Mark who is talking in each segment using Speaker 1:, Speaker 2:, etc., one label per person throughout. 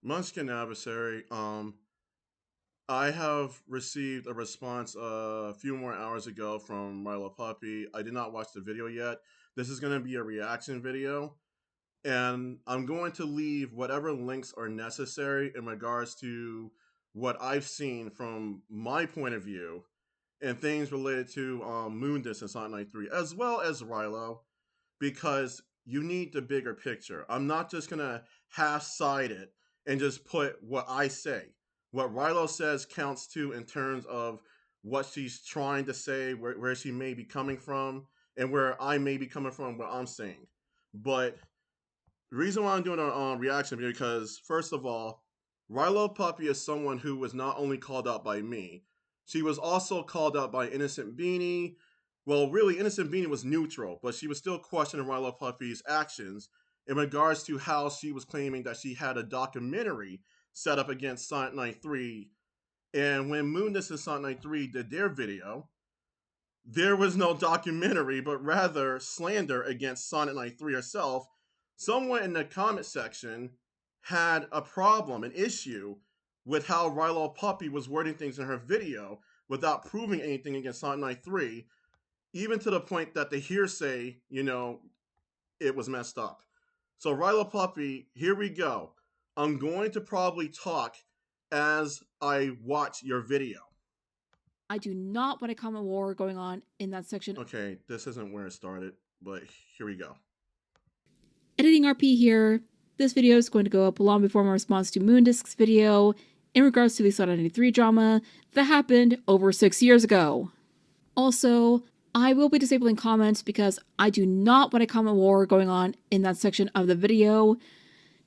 Speaker 1: Munchkin adversary. I have received a response a few more hours ago from RioluPuppy. I did not watch the video yet. This is going to be a reaction video, and I'm going to leave whatever links are necessary in regards to what I've seen from my point of view and things related to Moondis and Sonic93, as well as Rilo, because you need the bigger picture. I'm not just gonna half-side it and just put what I say. What Rilo says counts too in terms of what she's trying to say, where she may be coming from, and where I may be coming from, what I'm saying. But the reason why I'm doing a reaction video because, first of all, Rilo Puppy is someone who was not only called out by me, she was also called out by Innocent Beanie. Well, really, Innocent Beanie was neutral, but she was still questioning Rilo Puppy's actions in regards to how she was claiming that she had a documentary set up against Sonic93. And when Moondis and Sonic93 did their video, there was no documentary, but rather slander against Sonic93 herself. Someone in the comment section had a problem, an issue with how Rilo Puppy was wording things in her video without proving anything against Sonic93, even to the point that the hearsay, it was messed up. So Rilo Puppy, here we go. I'm going to probably talk as I watch your video.
Speaker 2: I do not want a common war going on in that section.
Speaker 1: Okay, this isn't where it started, but here we go.
Speaker 2: Editing RP here. This video is going to go up long before my response to Moondisc's video in regards to the Sonic93 drama that happened over 6 years ago. Also, I will be disabling comments because I do not want a comment war going on in that section of the video,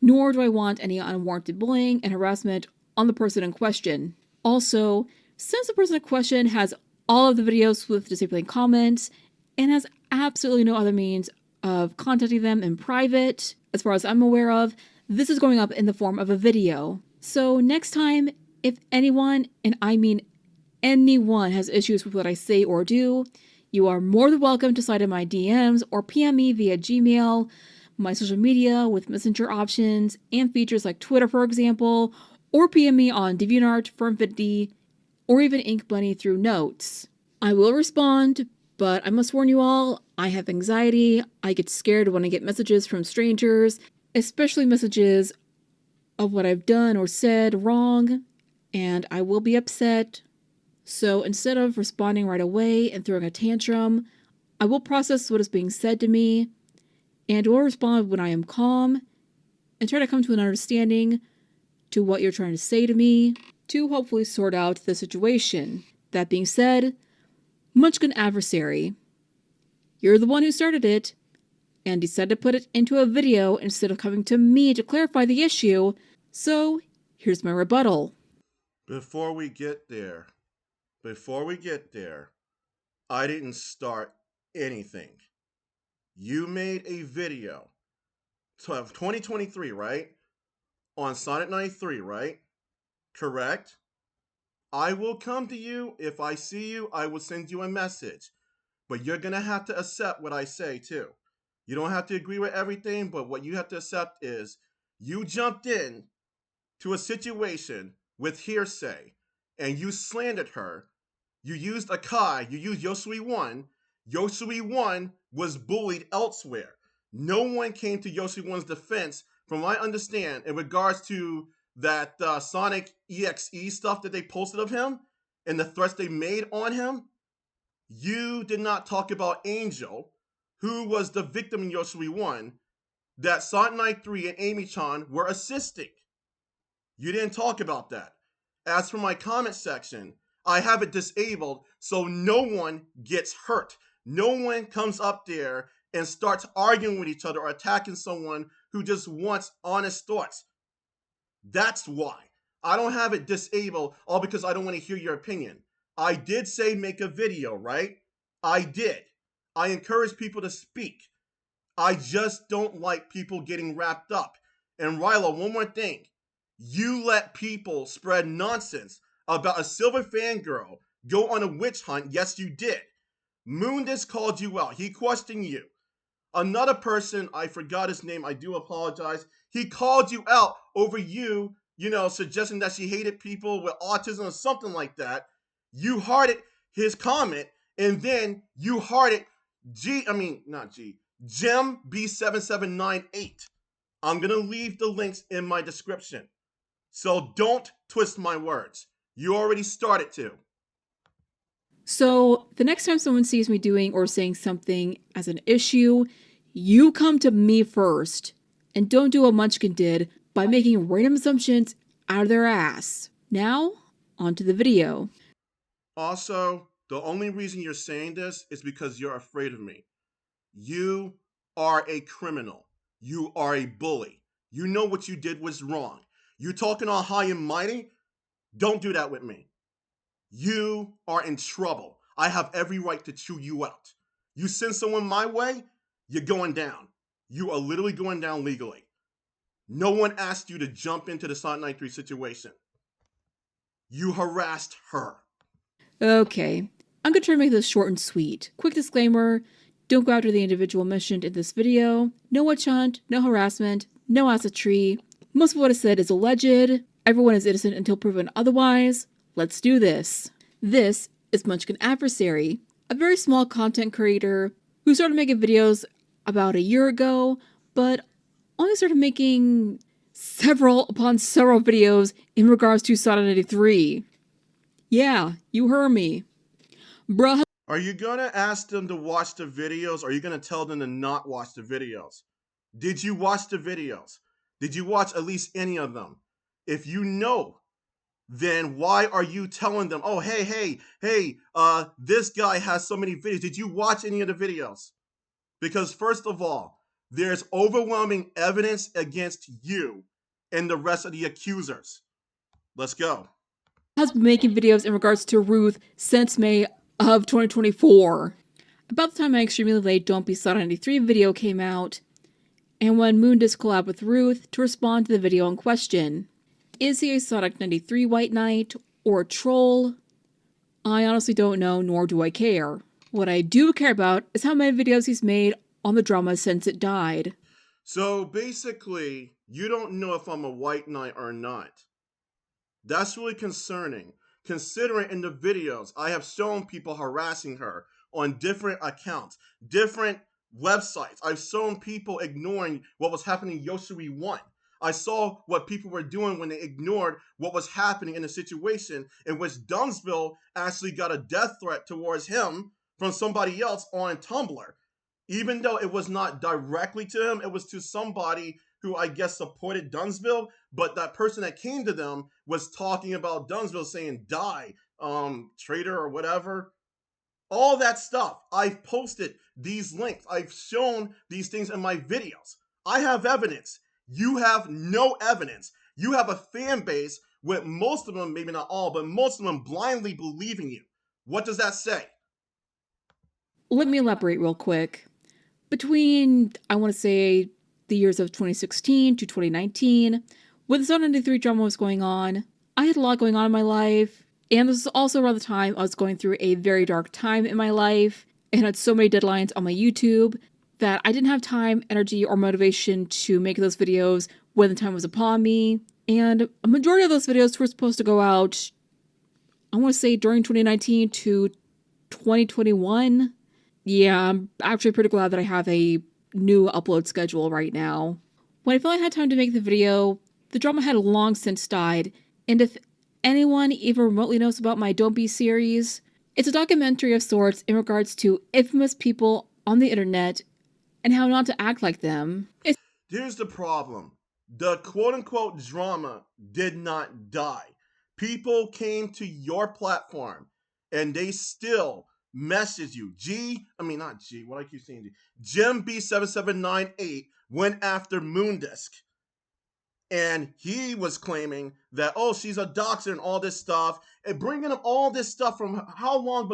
Speaker 2: nor do I want any unwarranted bullying and harassment on the person in question. Also, since the person in question has all of the videos with disabling comments and has absolutely no other means of contacting them in private, as far as I'm aware of, this is going up in the form of a video. So next time, if anyone, and I mean anyone, has issues with what I say or do, you are more than welcome to slide in my DMs or PM me via Gmail, my social media with messenger options and features like Twitter, for example, or PM me on DeviantArt, Firmfitty, or even Ink Bunny through notes. I will respond, but I must warn you all, I have anxiety. I get scared when I get messages from strangers, especially messages of what I've done or said wrong, and I will be upset. So instead of responding right away and throwing a tantrum, I will process what is being said to me, and will respond when I am calm, and try to come to an understanding to what you're trying to say to me, to hopefully sort out the situation. That being said, Munchkin adversary, you're the one who started it, and decided to put it into a video instead of coming to me to clarify the issue, so here's my rebuttal.
Speaker 1: Before we get there, I didn't start anything. You made a video, 2023, right? On Sonic93, right? Correct? I will come to you. If I see you, I will send you a message. But you're going to have to accept what I say, too. You don't have to agree with everything, but what you have to accept is you jumped in to a situation with hearsay and you slandered her. You used Akai, you used Yosui 1. Yosui 1 was bullied elsewhere. No one came to Yosui 1's defense, from what I understand, in regards to that Sonic EXE stuff that they posted of him and the threats they made on him. You did not talk about Angel, who was the victim in Yosui 1, that Sonic93 and Amy-chan were assisting. You didn't talk about that. As for my comment section, I have it disabled so no one gets hurt. No one comes up there and starts arguing with each other or attacking someone who just wants honest thoughts. That's why. I don't have it disabled all because I don't want to hear your opinion. I did say make a video, right? I did. I encourage people to speak. I just don't like people getting wrapped up. And Rilo, one more thing. You let people spread nonsense about a Silver Fangirl go on a witch hunt. Yes, you did. Moondis called you out. He questioned you. Another person, I forgot his name, I do apologize. He called you out over you suggesting that she hated people with autism or something like that. You hearted his comment, and then you hearted not G, Jim B7798. I'm going to leave the links in my description. So don't twist my words. You already started to.
Speaker 2: So the next time someone sees me doing or saying something as an issue, you come to me first. And don't do what Munchkin did by making random assumptions out of their ass. Now, on to the video.
Speaker 1: Also, the only reason you're saying this is because you're afraid of me. You are a criminal. You are a bully. You know what you did was wrong. You talking all high and mighty? Don't do that with me. You are in trouble. I have every right to chew you out. You send someone my way, you're going down. You are literally going down legally. No one asked you to jump into the Sonic93 situation. You harassed her.
Speaker 2: Okay, I'm gonna try to make this short and sweet. Quick disclaimer, don't go after the individual mentioned in this video. No witch hunt, no harassment, no acid tree. Most of what is said is alleged. Everyone is innocent until proven otherwise. Let's do this. This is Munchkin Adversary, a very small content creator who started making videos about a year ago, but only started making several upon several videos in regards to Sonic93. Yeah, you heard me. Bruh.
Speaker 1: Are you gonna ask them to watch the videos, or are you gonna tell them to not watch the videos? Did you watch the videos? Did you watch at least any of them? If you know, then why are you telling them, oh, hey, this guy has so many videos. Did you watch any of the videos? Because first of all, there's overwhelming evidence against you and the rest of the accusers. Let's go.
Speaker 2: Has been making videos in regards to Ruth since May of 2024. About the time my extremely late Don't Be Sonic93 video came out, and when Moondisc collabed with Ruth to respond to the video in question. Is he a Sonic93 White Knight or a troll? I honestly don't know, nor do I care. What I do care about is how many videos he's made on the drama since it died.
Speaker 1: So basically, you don't know if I'm a white knight or not. That's really concerning, considering in the videos I have shown people harassing her on different accounts, different websites. I've shown people ignoring what was happening in Yoshiri 1. I saw what people were doing when they ignored what was happening in a situation in which Dumbsville actually got a death threat towards him from somebody else on Tumblr. Even though it was not directly to him, it was to somebody who I guess supported Dumbsville, but that person that came to them was talking about Dumbsville saying, die, traitor or whatever. All that stuff. I've posted these links. I've shown these things in my videos. I have evidence. You have no evidence. You have a fan base with most of them, maybe not all, but most of them blindly believing you. What does that say?
Speaker 2: Let me elaborate real quick. Between, I want to say, the years of 2016 to 2019, when the Sonic93 drama was going on, I had a lot going on in my life, and this was also around the time I was going through a very dark time in my life, and had so many deadlines on my YouTube that I didn't have time, energy, or motivation to make those videos when the time was upon me. And a majority of those videos were supposed to go out, I want to say, during 2019 to 2021. Yeah, I'm actually pretty glad that I have a new upload schedule right now. When I finally had time to make the video, the drama had long since died, and if anyone even remotely knows about my Don't Be series, it's a documentary of sorts in regards to infamous people on the internet and how not to act like them.
Speaker 1: Here's the problem. The quote-unquote drama did not die. People came to your platform and they still message you. What I keep saying? Jim B7798 went after Moondisc. And he was claiming that, oh, she's a doxer and all this stuff, and bringing up all this stuff from how long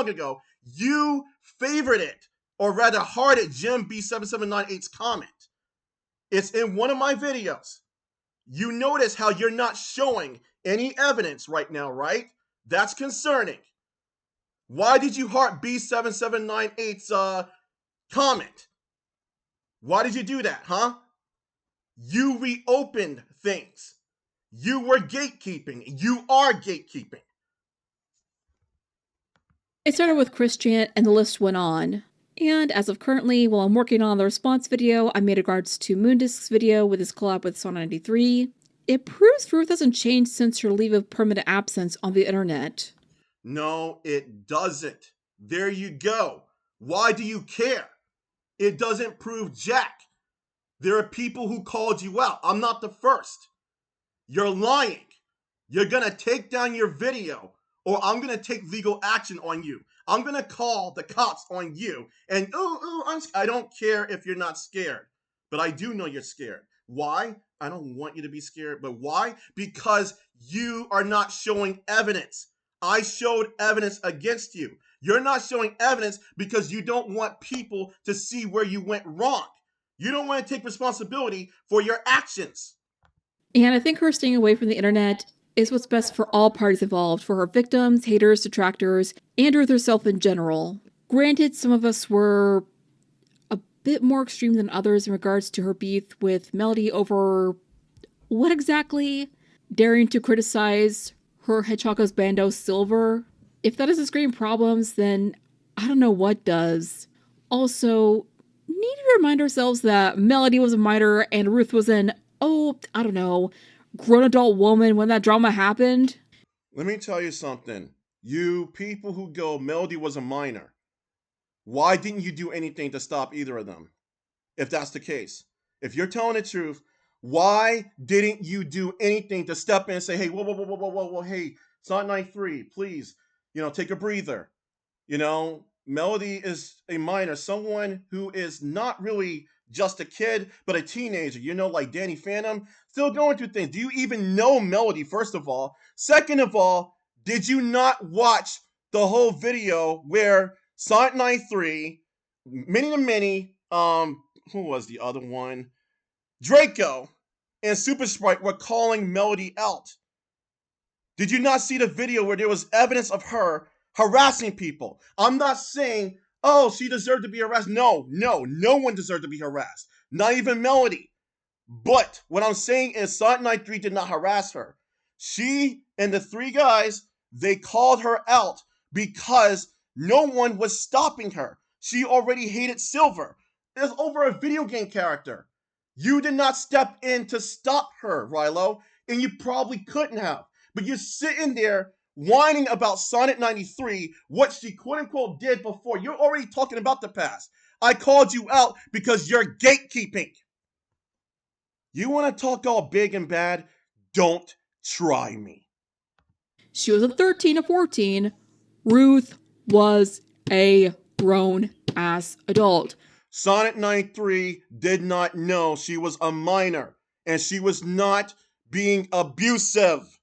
Speaker 1: ago? You favored it, or rather hearted Jim B7798's comment. It's in one of my videos. You notice how you're not showing any evidence right now, right? That's concerning. Why did you heart B7798's comment? Why did you do that, huh? You reopened things. You were gatekeeping. You are gatekeeping.
Speaker 2: It started with Christian, and the list went on. And as of currently, while I'm working on the response video I made in regards to Moondisc's video with his collab with Sonic93, it proves Ruth hasn't changed since her leave of permanent absence on the internet.
Speaker 1: No, it doesn't. There you go. Why do you care? It doesn't prove jack. There are people who called you out. I'm not the first. You're lying. You're going to take down your video, or I'm going to take legal action on you. I'm going to call the cops on you. And, I don't care if you're not scared, but I do know you're scared. Why? I don't want you to be scared, but why? Because you are not showing evidence. I showed evidence against you. You're not showing evidence because you don't want people to see where you went wrong. You don't want to take responsibility for your actions.
Speaker 2: And I think her staying away from the internet is what's best for all parties involved, for her victims, haters, detractors, and Ruth herself in general. Granted, some of us were a bit more extreme than others in regards to her beef with Melody over what exactly? Daring to criticize her Hedgehog's bando Silver? If that is screen problems, then I don't know what does. Also, need to remind ourselves that Melody was a minor and Ruth was an, I don't know, grown adult woman when that drama happened.
Speaker 1: Let me tell you something. You people who go, Melody was a minor. Why didn't you do anything to stop either of them? If that's the case. If you're telling the truth, why didn't you do anything to step in and say, hey, whoa, hey, Sonic93, please, take a breather. Melody is a minor, someone who is not really just a kid, but a teenager, like Danny Phantom, still going through things. Do you even know Melody, first of all? Second of all, did you not watch the whole video where Sonic93, Mini, who was the other one? Draco and Super Sprite were calling Melody out. Did you not see the video where there was evidence of her harassing people? I'm not saying, she deserved to be harassed. No one deserved to be harassed. Not even Melody. But what I'm saying is Sonic93 did not harass her. She and the three guys, they called her out because no one was stopping her. She already hated Silver. It's over a video game character. You did not step in to stop her, Riolu, and you probably couldn't have. But you're sitting there whining about Sonic93, what she quote unquote did before. You're already talking about the past. I called you out because you're gatekeeping. You want to talk all big and bad? Don't try me.
Speaker 2: She was a 13 or 14. Ruth was a grown ass adult.
Speaker 1: Sonic93 did not know she was a minor, and she was not being abusive.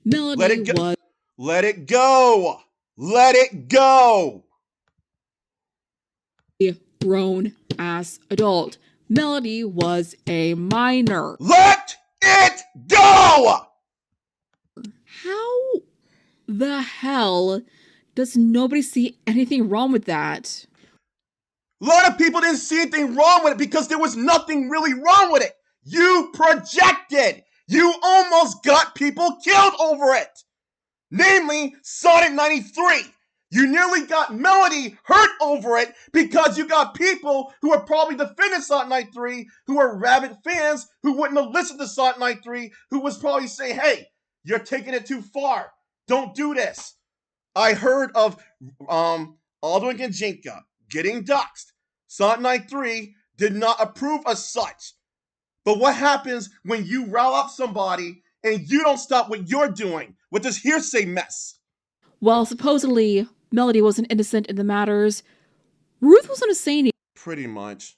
Speaker 2: Melody
Speaker 1: Let it go.
Speaker 2: was
Speaker 1: Let it go. Let it go.
Speaker 2: a grown ass adult. Melody was a minor.
Speaker 1: Let it go!
Speaker 2: How the hell does nobody see anything wrong with that?
Speaker 1: A lot of people didn't see anything wrong with it because there was nothing really wrong with it. You projected. You almost got people killed over it. Namely, Sonic93. You nearly got Melody hurt over it because you got people who are probably defending Sonic93, who are rabid fans, who wouldn't have listened to Sonic93, who was probably saying, hey, you're taking it too far. Don't do this. I heard of Aldrin and Jinka getting doxxed. Sonic93 did not approve of such. But what happens when you rile up somebody and you don't stop what you're doing with this hearsay mess?
Speaker 2: While supposedly Melody wasn't innocent in the matters, Ruth wasn't a saint
Speaker 1: Pretty much.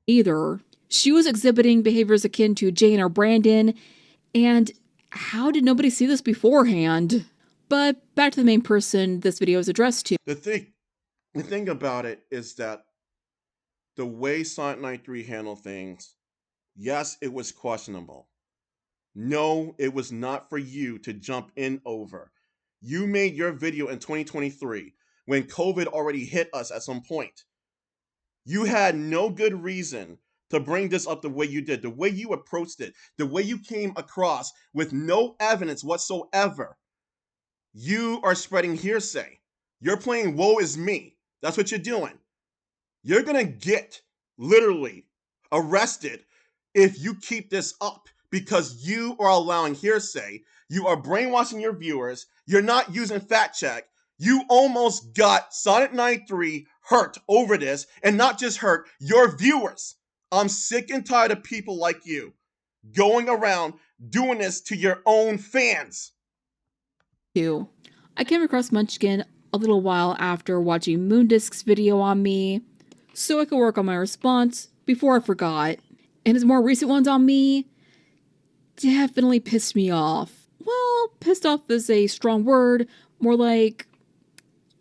Speaker 2: either. She was exhibiting behaviors akin to Jane or Brandon, and how did nobody see this beforehand? But back to the main person this video is addressed to.
Speaker 1: The thing about it is that the way Sonic93 handled things, yes, it was questionable. No, it was not for you to jump in over. You made your video in 2023 when COVID already hit us at some point. You had no good reason to bring this up the way you did, the way you approached it, the way you came across with no evidence whatsoever. You are spreading hearsay. You're playing woe is me. That's what you're doing. You're going to get literally arrested if you keep this up because you are allowing hearsay. You are brainwashing your viewers. You're not using fact check. You almost got Sonic93 hurt over this, and not just hurt, your viewers. I'm sick and tired of people like you going around doing this to your own fans.
Speaker 2: I came across Munchkin a little while after watching Moondisc's video on me, so I could work on my response before I forgot. And his more recent ones on me definitely pissed me off. Well, pissed off is a strong word, more like,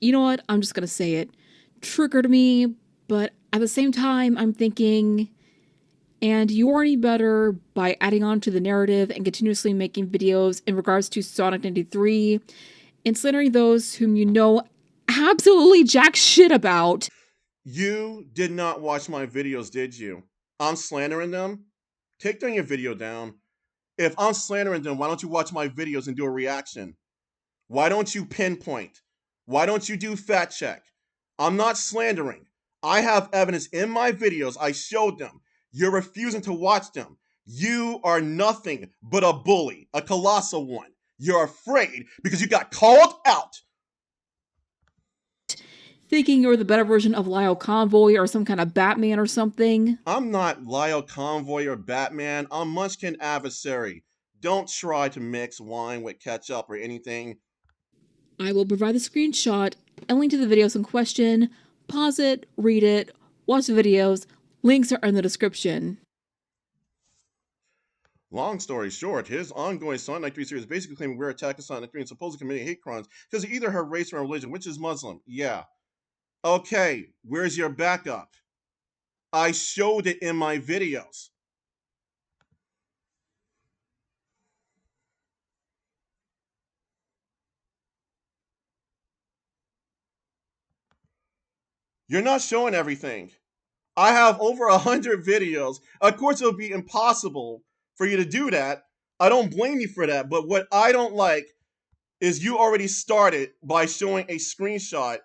Speaker 2: you know what, I'm just gonna say it. Triggered me, but at the same time, I'm thinking, and you are any better by adding on to the narrative and continuously making videos in regards to Sonic93 and slandering those whom you know absolutely jack shit about.
Speaker 1: You did not watch my videos, did you? I'm slandering them? Take your video down. If I'm slandering them, why don't you watch my videos and do a reaction? Why don't you pinpoint? Why don't you do fact check? I'm not slandering. I have evidence in my videos. I showed them. You're refusing to watch them. You are nothing but a bully, a colossal one. You're afraid because you got called out.
Speaker 2: Thinking you're the better version of Lyle Convoy or some kind of Batman or something.
Speaker 1: I'm not Lyle Convoy or Batman. I'm Munchkin Adversary. Don't try to mix wine with ketchup or anything.
Speaker 2: I will provide the screenshot and link to the videos in question. Pause it, read it, watch the videos. Links are in the description.
Speaker 1: Long story short, his ongoing Sonic93 series basically claiming we're attacking Sonic93 and supposedly committing hate crimes because of either her race or religion, which is Muslim. Yeah. Okay, where's your backup? I showed it in my videos. You're not showing everything. I have over 100 videos. Of course, it would be impossible for you to do that. I don't blame you for that. But what I don't like is you already started by showing a screenshot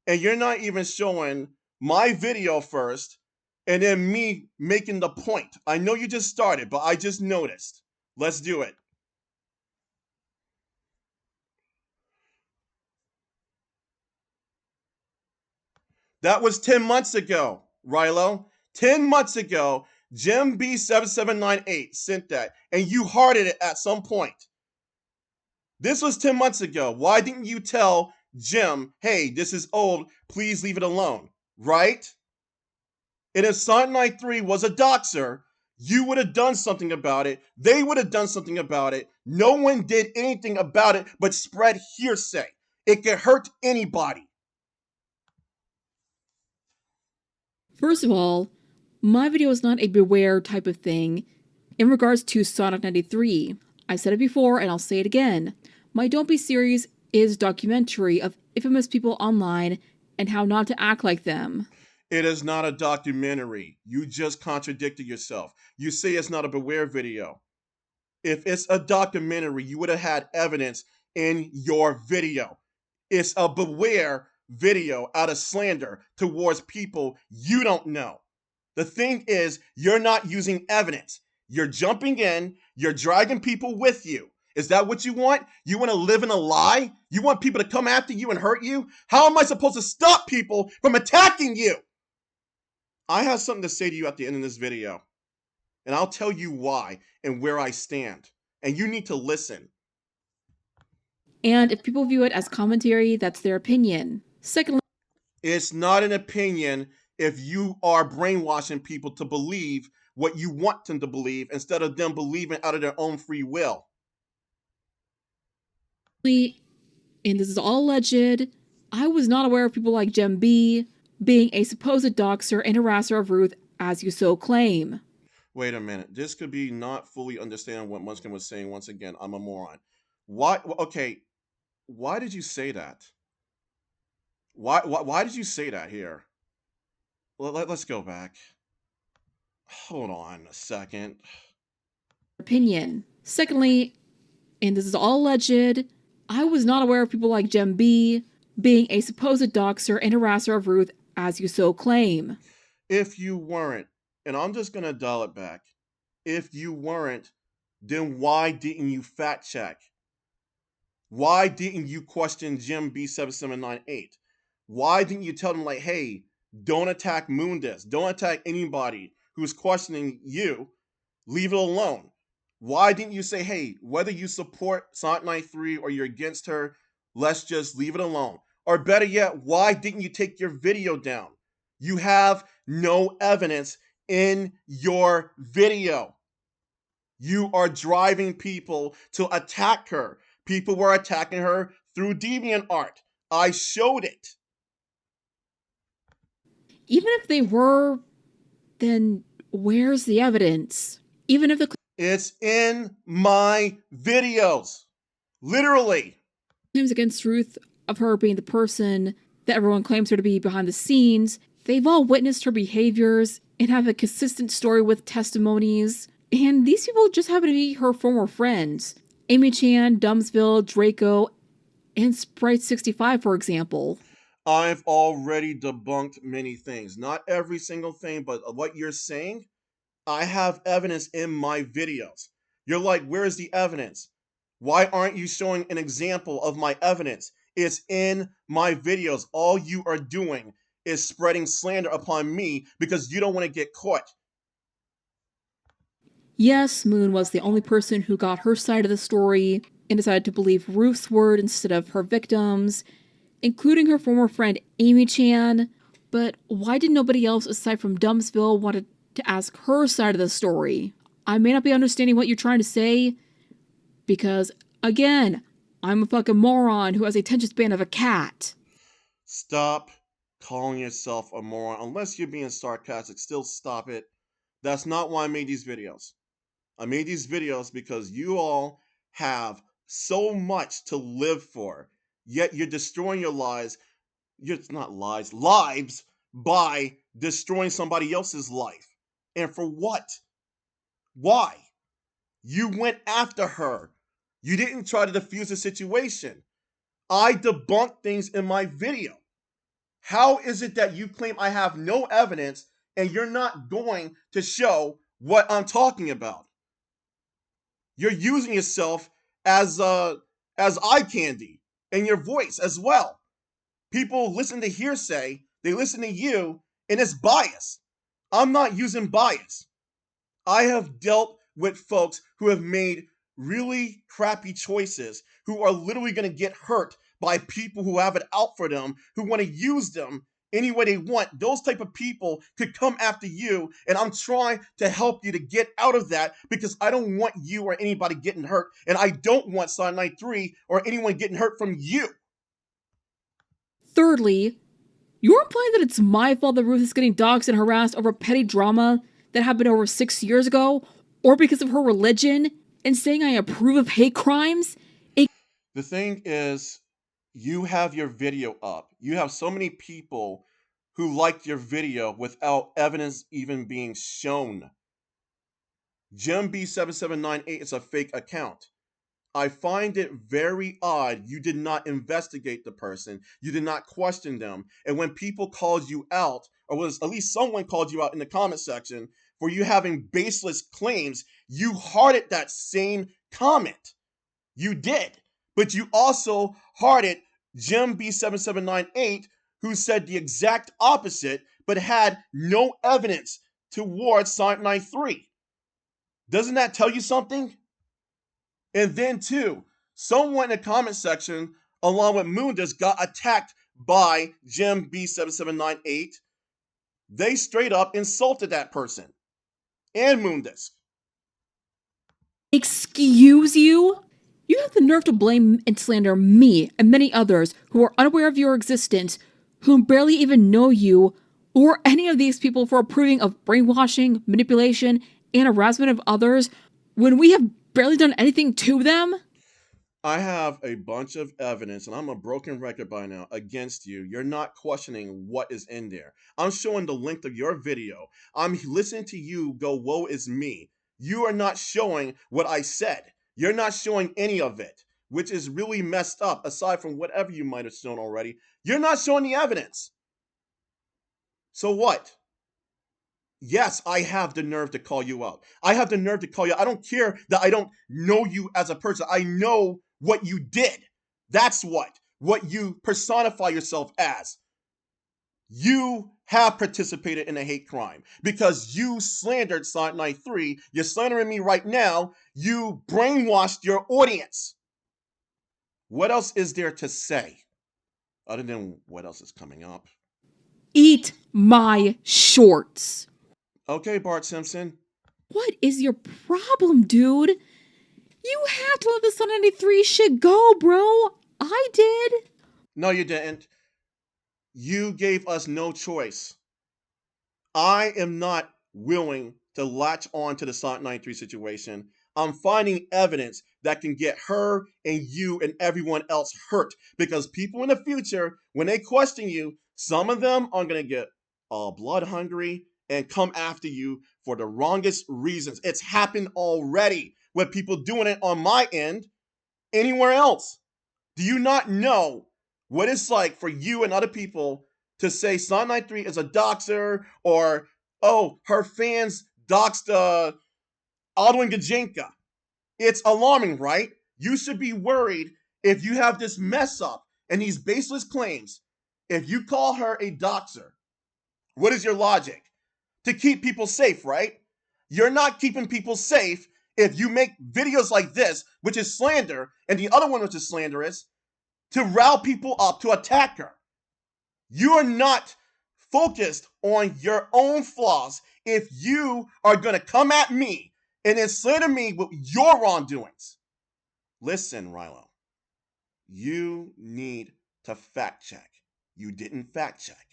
Speaker 1: and you're not even showing my video first and then me making the point. I know you just started, but I just noticed. Let's do it. That was 10 months ago, Riolu. 10 months ago, Jim B7798 sent that, and you hearted it at some point. This was 10 months ago. Why didn't you tell Jim, hey, this is old, please leave it alone, right? And if Sonic93 was a doxer, you would have done something about it. They would have done something about it. No one did anything about it but spread hearsay. It could hurt anybody.
Speaker 2: First of all, my video is not a beware type of thing in regards to Sonic93. I said it before and I'll say it again. My Don't Be series is documentary of infamous people online and how not to act like them.
Speaker 1: It is not a documentary. You just contradicted yourself. You say it's not a beware video. If it's a documentary, you would have had evidence in your video. It's a beware video out of slander towards people you don't know. The thing is, you're not using evidence. You're jumping in, you're dragging people with you. Is that what you want? You want to live in a lie? You want people to come after you and hurt you? How am I supposed to stop people from attacking you? I have something to say to you at the end of this video, and I'll tell you why and where I stand. And you need to listen.
Speaker 2: And if people view it as commentary, that's their opinion. Secondly,
Speaker 1: it's not an opinion if you are brainwashing people to believe what you want them to believe instead of them believing out of their own free will.
Speaker 2: And this is all alleged, I was not aware of people like Gem B being a supposed doxer and harasser of Ruth, as you so claim.
Speaker 1: Wait a minute. This could be not fully understanding what Munchkin was saying. Once again, I'm a moron. Why? Okay. Why did you say that? Why did you say that here? Let's go back. Hold on a second.
Speaker 2: Opinion. Secondly, and this is all alleged, I was not aware of people like Gem B being a supposed doxer and harasser of Ruth as you so claim.
Speaker 1: If you weren't, and I'm just going to dial it back, if you weren't, then why didn't you fact check? Why didn't you question Jim B7798? Why didn't you tell them, like, hey, don't attack Moondisc, don't attack anybody who's questioning you, leave it alone? Why didn't you say, hey, whether you support Sonic93 or you're against her, let's just leave it alone? Or better yet, why didn't you take your video down? You have no evidence in your video. You are driving people to attack her. People were attacking her through DeviantArt. I showed it.
Speaker 2: Even if they were, then where's the evidence? Even if the
Speaker 1: It's in my videos. Literally.
Speaker 2: claims against Ruth of her being the person that everyone claims her to be behind the scenes, they've all witnessed her behaviors and have a consistent story with testimonies. And these people just happen to be her former friends. Amy Chan, Dumbsville, Draco, and Sprite65, for example.
Speaker 1: I've already debunked many things. Not every single thing, but what you're saying, I have evidence in my videos. You're like, where's the evidence? Why aren't you showing an example of my evidence? It's in my videos. All you are doing is spreading slander upon me because you don't want to get caught.
Speaker 2: Yes, Moon was the only person who got her side of the story and decided to believe Ruth's word instead of her victims, including her former friend Amy Chan. But why did nobody else aside from Dumbsville want to ask her side of the story? I may not be understanding what you're trying to say, because, again, I'm a fucking moron who has a attention span of a cat.
Speaker 1: Stop calling yourself a moron. Unless you're being sarcastic, still stop it. That's not why I made these videos. I made these videos because you all have so much to live for, yet you're destroying your lives. You're not lives by destroying somebody else's life. And for what? Why? You went after her. You didn't try to defuse the situation. I debunked things in my video. How is it that you claim I have no evidence and you're not going to show what I'm talking about? You're using yourself as eye candy and your voice as well. People listen to hearsay, they listen to you, and it's bias. I'm not using bias. I have dealt with folks who have made really crappy choices, who are literally going to get hurt by people who have it out for them, who want to use them any way they want. Those type of people could come after you, and I'm trying to help you to get out of that because I don't want you or anybody getting hurt, and I don't want Sonic93 or anyone getting hurt from you.
Speaker 2: Thirdly, you're implying that it's my fault that Ruth is getting doxxed and harassed over petty drama that happened over 6 years ago, or because of her religion, and saying I approve of hate crimes?
Speaker 1: The thing is, you have your video up. You have so many people who liked your video without evidence even being shown. Jim B7798 is a fake account. I find it very odd you did not investigate the person. You did not question them. And when people called you out, or was at least someone called you out in the comment section for you having baseless claims, you hearted that same comment. You did. But you also hearted Jim B7798, who said the exact opposite, but had no evidence towards Sonic93. Doesn't that tell you something? And then, too, someone in the comment section, along with Moondisc, got attacked by Jim B7798. They straight up insulted that person and Moondisc.
Speaker 2: Excuse you? You have the nerve to blame and slander me and many others who are unaware of your existence, who barely even know you, or any of these people for approving of brainwashing, manipulation, and harassment of others when we have barely done anything to them?
Speaker 1: I have a bunch of evidence, and I'm a broken record by now, against you. You're not questioning what is in there. I'm showing the length of your video. I'm listening to you go, woe is me. You are not showing what I said. You're not showing any of it, which is really messed up, aside from whatever you might have shown already. You're not showing the evidence. So what? Yes, I have the nerve to call you out. I have the nerve to call you. I don't care that I don't know you as a person. I know what you did. That's what you personify yourself as. You have participated in a hate crime because you slandered Sonic93. You're slandering me right now. You brainwashed your audience. What else is there to say other than what else is coming up?
Speaker 2: Eat my shorts.
Speaker 1: Okay, Bart Simpson.
Speaker 2: What is your problem, dude? You have to let the Sonic93 shit go, bro. I did.
Speaker 1: No, you didn't. You gave us no choice. I am not willing to latch on to the Sonic93 situation. I'm finding evidence that can get her and you and everyone else hurt because people in the future, when they question you, some of them are going to get blood hungry and come after you for the wrongest reasons. It's happened already with people doing it on my end, anywhere else. Do you not know what it's like for you and other people to say Sonic93 is a doxer, or, oh, her fans doxed Alwyn Gajenka? It's alarming, right? You should be worried if you have this mess up and these baseless claims. If you call her a doxer, what is your logic? To keep people safe, right? You're not keeping people safe if you make videos like this, which is slander, and the other one, which is slanderous, to rile people up to attack her. You are not focused on your own flaws if you are going to come at me and then slander me with your wrongdoings. Listen, Riolu, you need to fact check. You didn't fact check.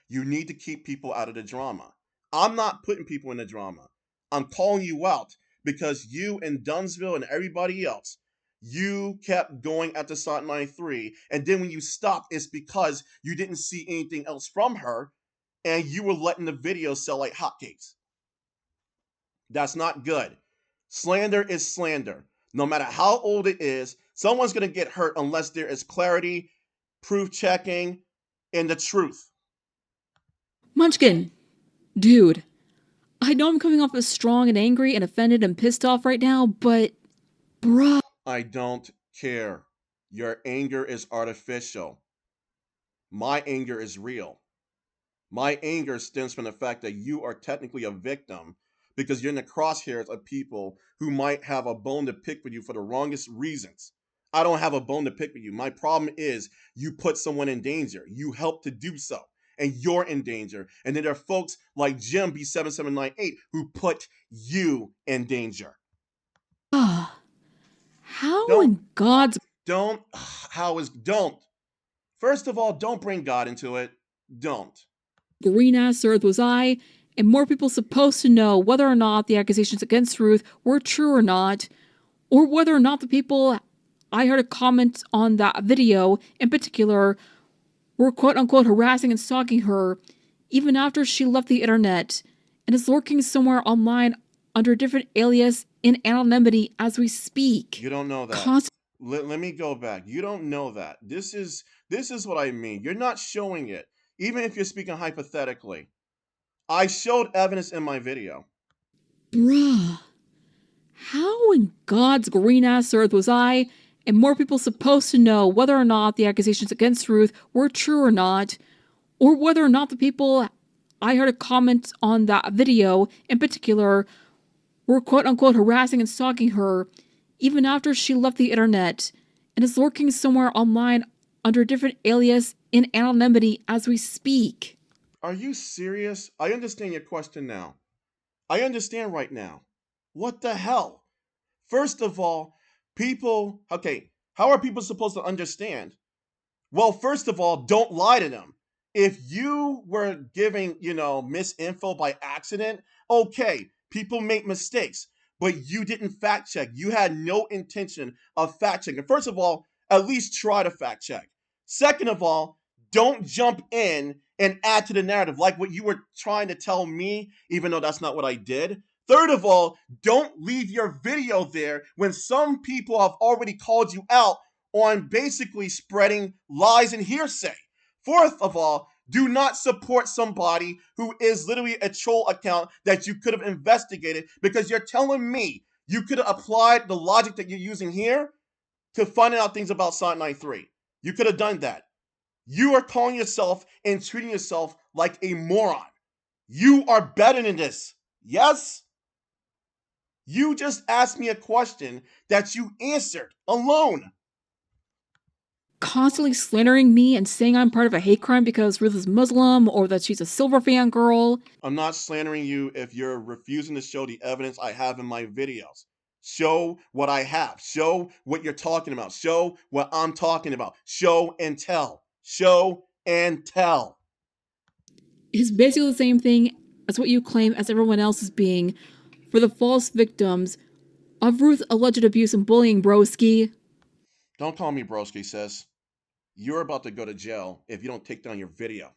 Speaker 1: You need to keep people out of the drama. I'm not putting people in the drama. I'm calling you out because you and Dumbsville and everybody else, you kept going at the Sonic93, and then when you stopped, it's because you didn't see anything else from her, and you were letting the video sell like hotcakes. That's not good. Slander is slander. No matter how old it is, someone's going to get hurt unless there is clarity, proof checking, and the truth.
Speaker 2: Munchkin, dude, I know I'm coming off as strong and angry and offended and pissed off right now, but bruh.
Speaker 1: I don't care. Your anger is artificial. My anger is real. My anger stems from the fact that you are technically a victim because you're in the crosshairs of people who might have a bone to pick with you for the wrongest reasons. I don't have a bone to pick with you. My problem is you put someone in danger. You help to do so, and you're in danger. And then there are folks like Jim B7798 who put you in danger.
Speaker 2: How
Speaker 1: Don't,
Speaker 2: in God's
Speaker 1: don't, don't. First of all, don't bring God into it. Don't.
Speaker 2: green ass earth was I, and more people supposed to know whether or not the accusations against Ruth were true or not, or whether or not the people I heard a comment on that video in particular were quote unquote harassing and stalking her even after she left the internet and is lurking somewhere online under a different alias in anonymity as we speak.
Speaker 1: You don't know that. Let me go back. You don't know that. This is what I mean. You're not showing it, even if you're speaking hypothetically. I showed evidence in my video.
Speaker 2: Bruh. How in God's green ass earth was I and more people supposed to know whether or not the accusations against Ruth were true or not, or whether or not the people I heard a comment on that video in particular were quote unquote harassing and stalking her even after she left the internet and is lurking somewhere online under a different alias in anonymity as we speak.
Speaker 1: Are you serious? I understand your question now. I understand right now. What the hell? First of all, okay, how are people supposed to understand? Well, first of all, don't lie to them. If you were giving, misinfo by accident, okay, people make mistakes. but you didn't fact check. You had no intention of fact checking. First of all, at least try to fact check. Second of all, don't jump in and add to the narrative like what you were trying to tell me, even though that's not what I did. Third of all, don't leave your video there when some people have already called you out on basically spreading lies and hearsay. Fourth of all, do not support somebody who is literally a troll account that you could have investigated, because you're telling me you could have applied the logic that you're using here to finding out things about Sonic93. You could have done that. You are calling yourself and treating yourself like a moron. You are better than this. Yes? You just asked me a question that you answered alone.
Speaker 2: Constantly slandering me and saying I'm part of a hate crime because Ruth is Muslim or that she's a Silver Fangirl.
Speaker 1: I'm not slandering you if you're refusing to show the evidence I have in my videos. Show what I have. Show what you're talking about. Show what I'm talking about. Show and tell. Show and tell.
Speaker 2: It's basically the same thing as what you claim as everyone else is being for the false victims of Ruth's alleged abuse and bullying, broski.
Speaker 1: Don't call me broski, sis. You're about to go to jail if you don't take down your video.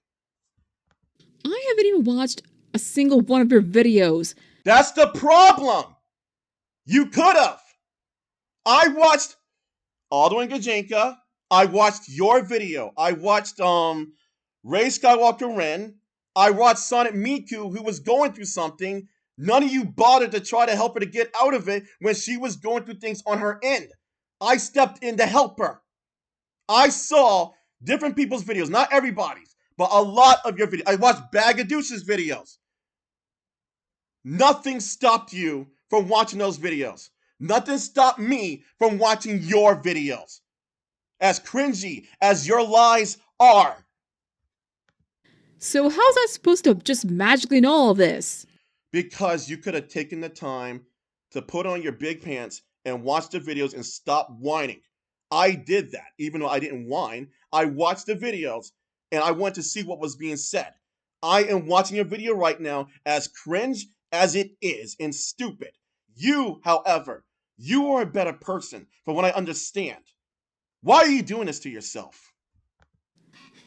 Speaker 2: I haven't even watched a single one of your videos.
Speaker 1: That's the problem! You could have! I watched Aldo and Gajenka. I watched your video. I watched Rey Skywalker Ren. I watched Sonic Miku, who was going through something. None of you bothered to try to help her to get out of it when she was going through things on her end. I stepped in to help her. I saw different people's videos, not everybody's, but a lot of your videos. I watched BagODouche's videos. Nothing stopped you from watching those videos. Nothing stopped me from watching your videos. As cringy as your lies are.
Speaker 2: So how's that supposed to just magically know all this?
Speaker 1: Because you could have taken the time to put on your big pants and watch the videos and stop whining. I did that, even though I didn't whine. I watched the videos and I wanted to see what was being said. I am watching your video right now, as cringe as it is and stupid. You, however, you are a better person from what I understand. Why are you doing this to yourself?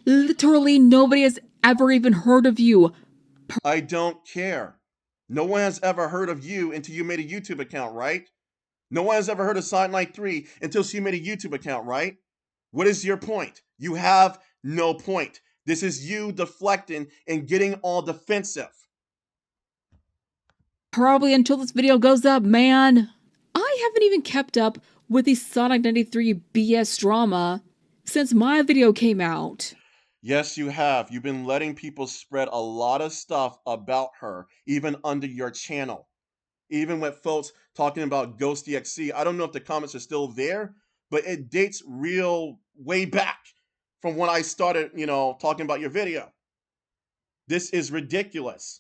Speaker 2: Literally nobody has ever even heard of you.
Speaker 1: I don't care. No one has ever heard of you until you made a YouTube account, right? No one has ever heard of Sonic93 until she made a YouTube account, right? What is your point? You have no point. This is you deflecting and getting all defensive.
Speaker 2: Probably until this video goes up, man. I haven't even kept up with the Sonic93 BS drama since my video came out.
Speaker 1: Yes, you have. You've been letting people spread a lot of stuff about her, even under your channel. Even with folks talking about GhostDXC, I don't know if the comments are still there, but it dates real way back from when I started, talking about your video. This is ridiculous.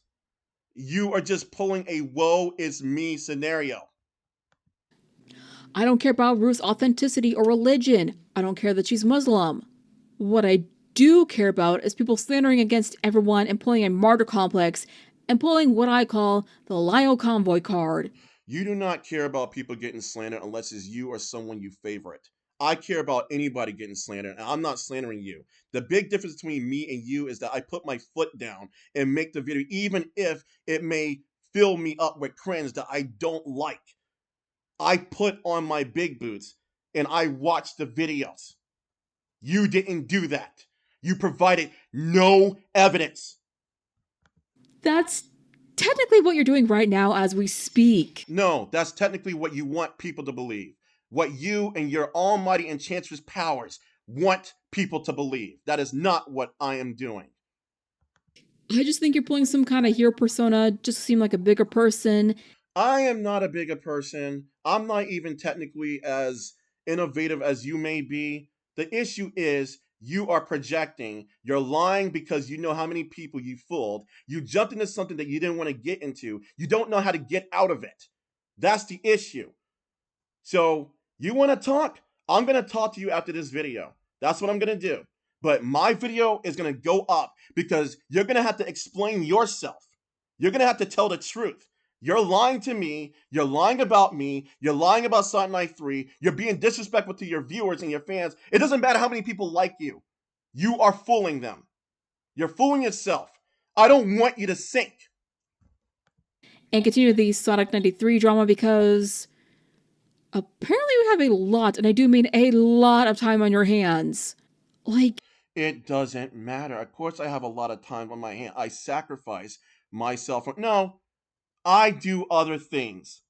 Speaker 1: You are just pulling a woe is me scenario.
Speaker 2: I don't care about Ruth's authenticity or religion. I don't care that she's Muslim. What I do care about is people slandering against everyone and pulling a martyr complex and pulling what I call the Lio convoy card.
Speaker 1: You do not care about people getting slandered unless it's you or someone you favorite. I care about anybody getting slandered, and I'm not slandering you. The big difference between me and you is that I put my foot down and make the video, even if it may fill me up with cringe that I don't like. I put on my big boots and I watched the videos. You didn't do that. You provided no evidence.
Speaker 2: That's technically what you're doing right now as we speak.
Speaker 1: No, that's technically what you want people to believe. What you and your almighty enchantress powers want people to believe. That is not what I am doing.
Speaker 2: I just think you're pulling some kind of hero persona just to seem like a bigger person.
Speaker 1: I am not a bigger person. I'm not even technically as innovative as you may be. The issue is you are projecting. You're lying because you know how many people you fooled. You jumped into something that you didn't want to get into. You don't know how to get out of it. That's the issue. So you want to talk? I'm going to talk to you after this video. That's what I'm going to do. But my video is going to go up because you're going to have to explain yourself. You're going to have to tell the truth. You're lying to me. You're lying about me. You're lying about Sonic93. You're being disrespectful to your viewers and your fans. It doesn't matter how many people like you. You are fooling them. You're fooling yourself. I don't want you to sink.
Speaker 2: And continue the Sonic93 drama because apparently you have a lot, and I do mean a lot of time on your hands. Like,
Speaker 1: it doesn't matter. Of course, I have a lot of time on my hand. I sacrifice myself. No, I do other things.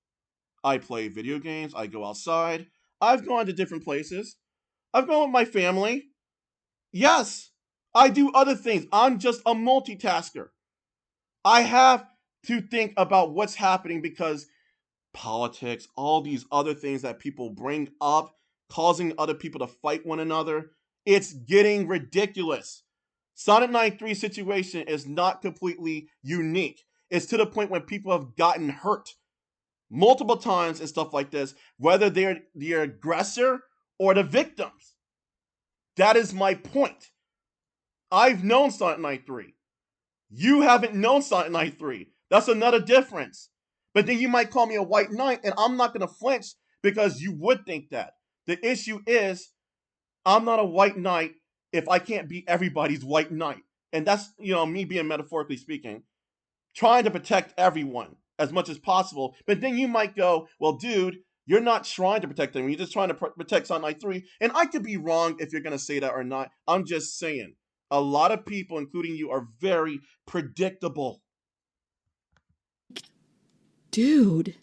Speaker 1: I play video games. I go outside. I've gone to different places. I've gone with my family. Yes, I do other things. I'm just a multitasker. I have to think about what's happening because politics, all these other things that people bring up, causing other people to fight one another, it's getting ridiculous. Sonic93 situation is not completely unique. It's to the point when people have gotten hurt multiple times and stuff like this, whether they're the aggressor or the victims. That is my point. I've known Sonic93. You haven't known Sonic93. That's another difference. But then you might call me a white knight, and I'm not going to flinch because you would think that. The issue is, I'm not a white knight if I can't be everybody's white knight. And that's, me being metaphorically speaking, trying to protect everyone as much as possible. But then you might go, well, dude, you're not trying to protect them. You're just trying to protect Sonic93. And I could be wrong if you're going to say that or not. I'm just saying. A lot of people, including you, are very predictable.
Speaker 2: dude,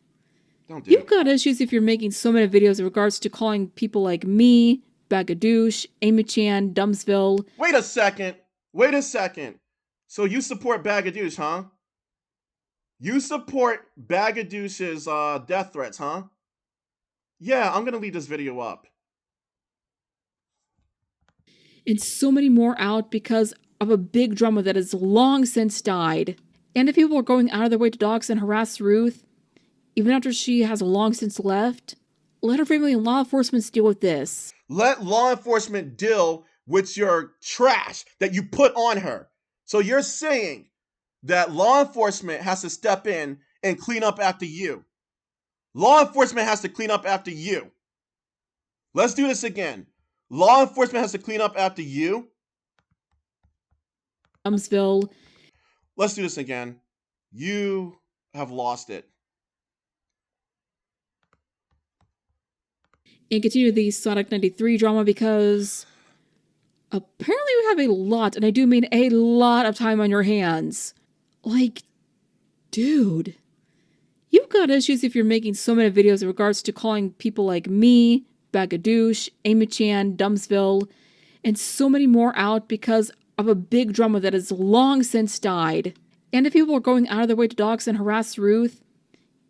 Speaker 1: Don't, dude.
Speaker 2: you've got issues if you're making so many videos in regards to calling people like me, BagODouche, Amy-chan, Dumbsville.
Speaker 1: Wait a second. Wait a second. So you support BagODouche, huh? You support BagODouche's death threats, huh? Yeah, I'm gonna leave this video up.
Speaker 2: And so many more out because of a big drama that has long since died. And if people are going out of their way to dox and harass Ruth, even after she has long since left, let her family and law enforcement deal with this.
Speaker 1: Let law enforcement deal with your trash that you put on her. So you're saying that law enforcement has to step in and clean up after you. Law enforcement has to clean up after you. Let's do this again. Law enforcement has to clean up after you.
Speaker 2: Dumbsville.
Speaker 1: Let's do this again. You have lost it.
Speaker 2: And continue the Sonic93 drama because apparently you have a lot, and I do mean a lot of time on your hands. Like, dude, you've got issues if you're making so many videos in regards to calling people like me, BagODouche, Amy-chan, Dumbsville, and so many more out because of a big drama that has long since died. And if people are going out of their way to dox and harass Ruth,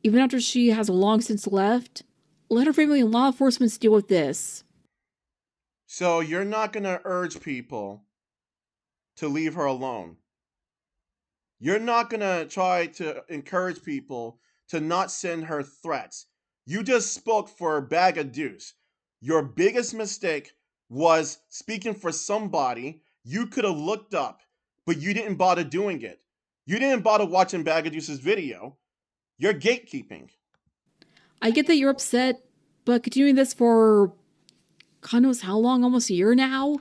Speaker 2: even after she has long since left, let her family and law enforcement deal with this.
Speaker 1: So you're not going to urge people to leave her alone. You're not going to try to encourage people to not send her threats. You just spoke for BagODouche. Your biggest mistake was speaking for somebody you could have looked up, but you didn't bother doing it. You didn't bother watching BagODouche's video. You're gatekeeping.
Speaker 2: I get that you're upset, but continuing this for God knows how long, almost a year now?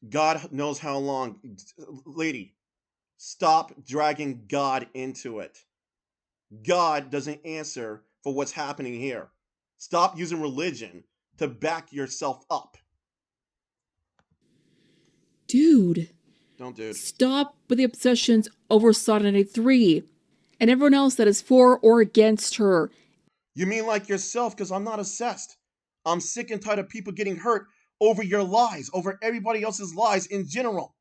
Speaker 1: God knows how long. Lady, stop dragging God into it. God doesn't answer for what's happening here. Stop using religion to back yourself up.
Speaker 2: Dude.
Speaker 1: Don't, dude.
Speaker 2: Stop with the obsessions over Sonic93 and everyone else that is for or against her.
Speaker 1: You mean like yourself, because I'm not obsessed. I'm sick and tired of people getting hurt over your lies, over everybody else's lies in general.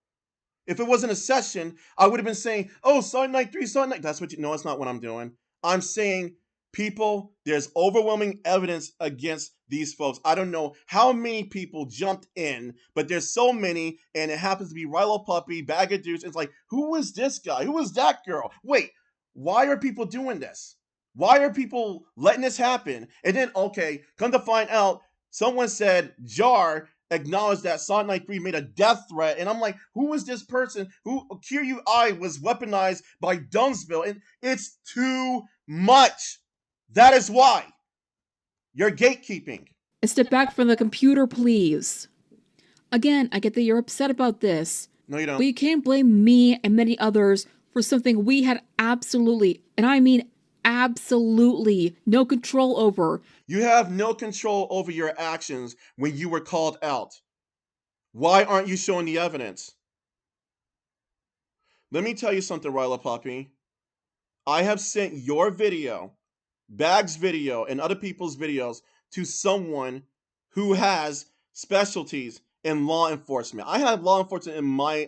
Speaker 1: If it wasn't a session, I would have been saying, oh, Sonic93, Sonic. That's what you know. That's not what I'm doing. I'm saying, people, there's overwhelming evidence against these folks. I don't know how many people jumped in, but there's so many, and it happens to be RioluPuppy, BagODouche. It's like, who is this guy? Who is that girl? Wait, why are people doing this? Why are people letting this happen? And then, okay, come to find out, someone said Jar acknowledged that Sonic93 made a death threat, and I'm like, who is this person? Who QUI was weaponized by Dumbsville, and it's too much. That is why. You're gatekeeping.
Speaker 2: Step back from the computer, please. Again, I get that you're upset about this,
Speaker 1: No, you
Speaker 2: but
Speaker 1: don't.
Speaker 2: you can't blame me and many others for something we had absolutely, and I mean absolutely, no control over.
Speaker 1: You have no control over your actions when you were called out. Why aren't you showing the evidence? Let me tell you something, RioluPuppy. I have sent your video, Bag's video, and other people's videos to someone who has specialties in law enforcement. I have law enforcement in my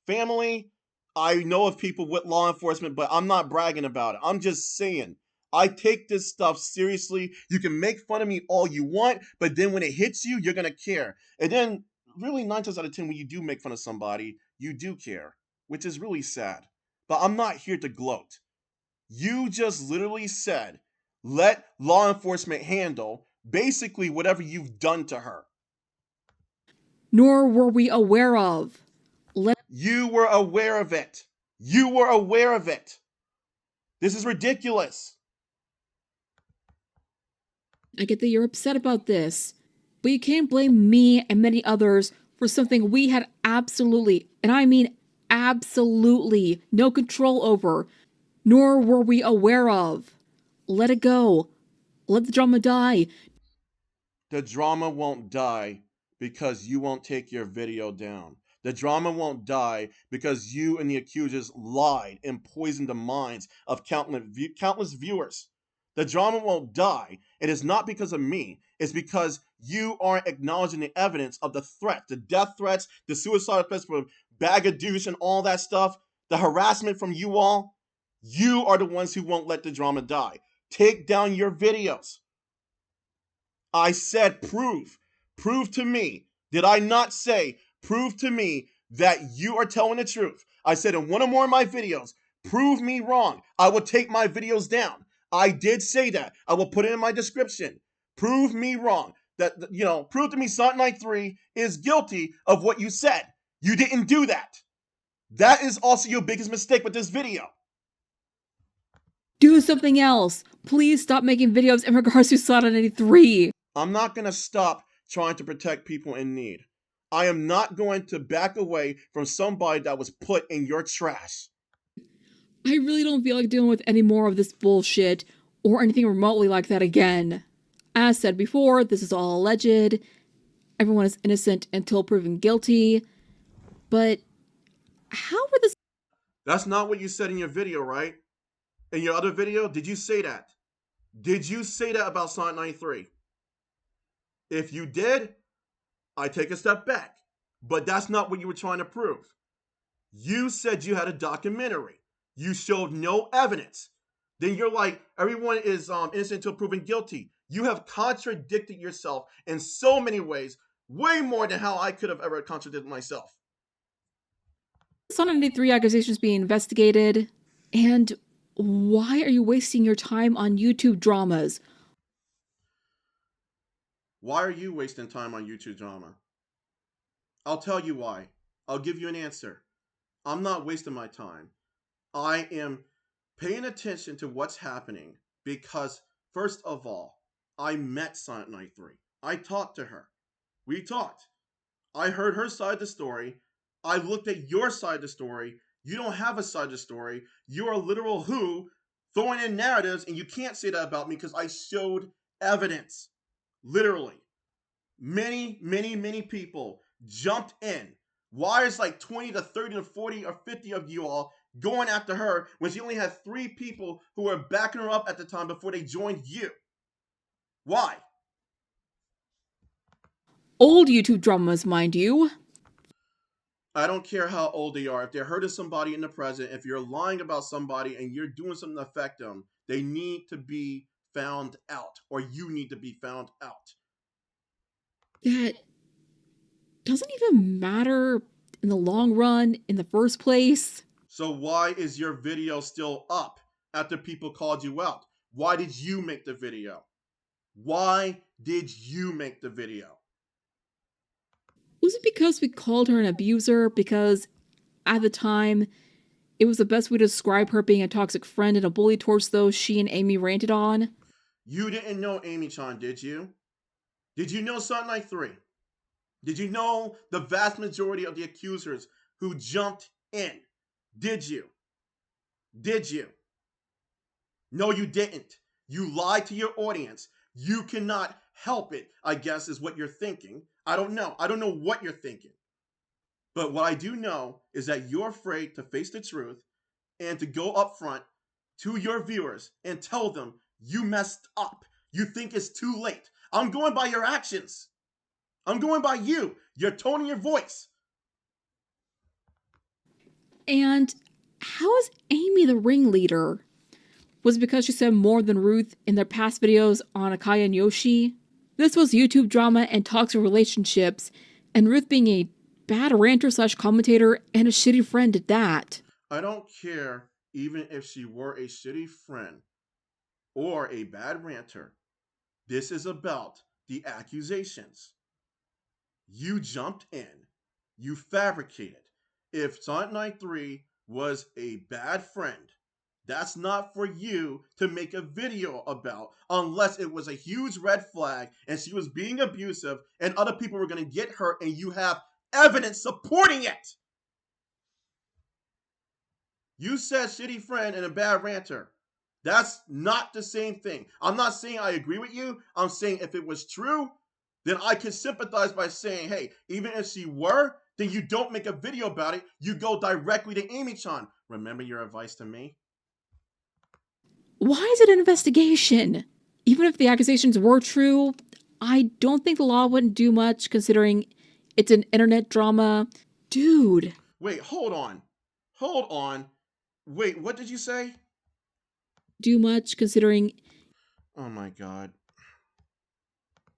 Speaker 1: family. I know of people with law enforcement, but I'm not bragging about it. I'm just saying. I take this stuff seriously. You can make fun of me all you want, but then when it hits you, you're gonna care. And then, really, 9 times out of 10, when you do make fun of somebody, you do care, which is really sad. But I'm not here to gloat. You just literally said, let law enforcement handle basically whatever you've done to her.
Speaker 2: Nor were we aware of.
Speaker 1: You were aware of it. You were aware of it. This is ridiculous.
Speaker 2: I get that you're upset about this, but you can't blame me and many others for something we had absolutely, and I mean absolutely, no control over, nor were we aware of. Let it go. Let the drama die.
Speaker 1: The drama won't die because you won't take your video down. The drama won't die because you and the accusers lied and poisoned the minds of countless viewers. The drama won't die. It is not because of me. It's because you aren't acknowledging the evidence of the threat, the death threats, the suicide threats from BagODouche and all that stuff, the harassment from you all. You are the ones who won't let the drama die. Take down your videos. I said prove. Prove to me. Did I not say prove to me that you are telling the truth? I said in one or more of my videos, prove me wrong. I will take my videos down. I did say that. I will put it in my description. Prove me wrong. Prove to me Sonic93 is guilty of what you said. You didn't do that. That is also your biggest mistake with this video.
Speaker 2: Do something else. Please stop making videos in regards to Sonic93.
Speaker 1: I'm not going to stop trying to protect people in need. I am not going to back away from somebody that was put in your trash.
Speaker 2: I really don't feel like dealing with any more of this bullshit or anything remotely like that again. As said before, this is all alleged. Everyone is innocent until proven guilty. But how were this?
Speaker 1: That's not what you said in your video, right? In your other video, did you say that? Did you say that about Sonic93? If you did, I take a step back. But that's not what you were trying to prove. You said you had a documentary. You showed no evidence. Then you're like, everyone is innocent until proven guilty. You have contradicted yourself in so many ways, way more than how I could have ever contradicted myself.
Speaker 2: Sonic93 accusations being investigated? And why are you wasting your time on YouTube dramas?
Speaker 1: Why are you wasting time on YouTube drama? I'll tell you why. I'll give you an answer. I'm not wasting my time. I am paying attention to what's happening because, first of all, I met Sonic93. I talked to her. We talked. I heard her side of the story. I looked at your side of the story. You don't have a side of the story. You're a literal who throwing in narratives, and you can't say that about me because I showed evidence. Literally. Many people jumped in. Why is like 20 to 30 to 40 or 50 of you all going after her when she only had 3 people who were backing her up at the time before they joined you? Why?
Speaker 2: Old YouTube dramas, mind you.
Speaker 1: I don't care how old they are. If they're hurting somebody in the present, if you're lying about somebody and you're doing something to affect them, they need to be found out, or you need to be found out.
Speaker 2: That doesn't even matter in the long run in the first place.
Speaker 1: So why is your video still up after people called you out? Why did you make the video? Why did you make the video?
Speaker 2: Was it because we called her an abuser? Because at the time, It was the best way to describe her being a toxic friend and a bully towards those she and Amy ranted on.
Speaker 1: You didn't know Amy-chan, did you? Did you know Sonic93? Did you know the vast majority of the accusers who jumped in? Did you? Did you? No, you didn't. You lied to your audience. You cannot help it, I guess, is what you're thinking. I don't know. I don't know what you're thinking. But what I do know is that you're afraid to face the truth and to go up front to your viewers and tell them you messed up. You think it's too late. I'm going by your actions. I'm going by you, your tone and your voice.
Speaker 2: And how is Amy the ringleader? Was it because she said more than Ruth in their past videos on Akaya and Yoshi? This was YouTube drama and toxic relationships, and Ruth being a bad ranter slash commentator and a shitty friend at that.
Speaker 1: I don't care even if she were a shitty friend or a bad ranter. This is about the accusations. You jumped in. You fabricated. If Sonic93 was a bad friend, that's not for you to make a video about unless it was a huge red flag and she was being abusive and other people were going to get hurt and you have evidence supporting it. You said shitty friend and a bad ranter. That's not the same thing. I'm not saying I agree with you. I'm saying if it was true, then I can sympathize by saying, hey, even if she were, then you don't make a video about it. You go directly to Amy-chan. Remember your advice to me?
Speaker 2: Why is it an investigation? Even if the accusations were true, I don't think the law wouldn't do much considering it's an internet drama. Dude.
Speaker 1: Wait, hold on. Hold on. Wait, what did you say?
Speaker 2: Do much considering.
Speaker 1: Oh my god.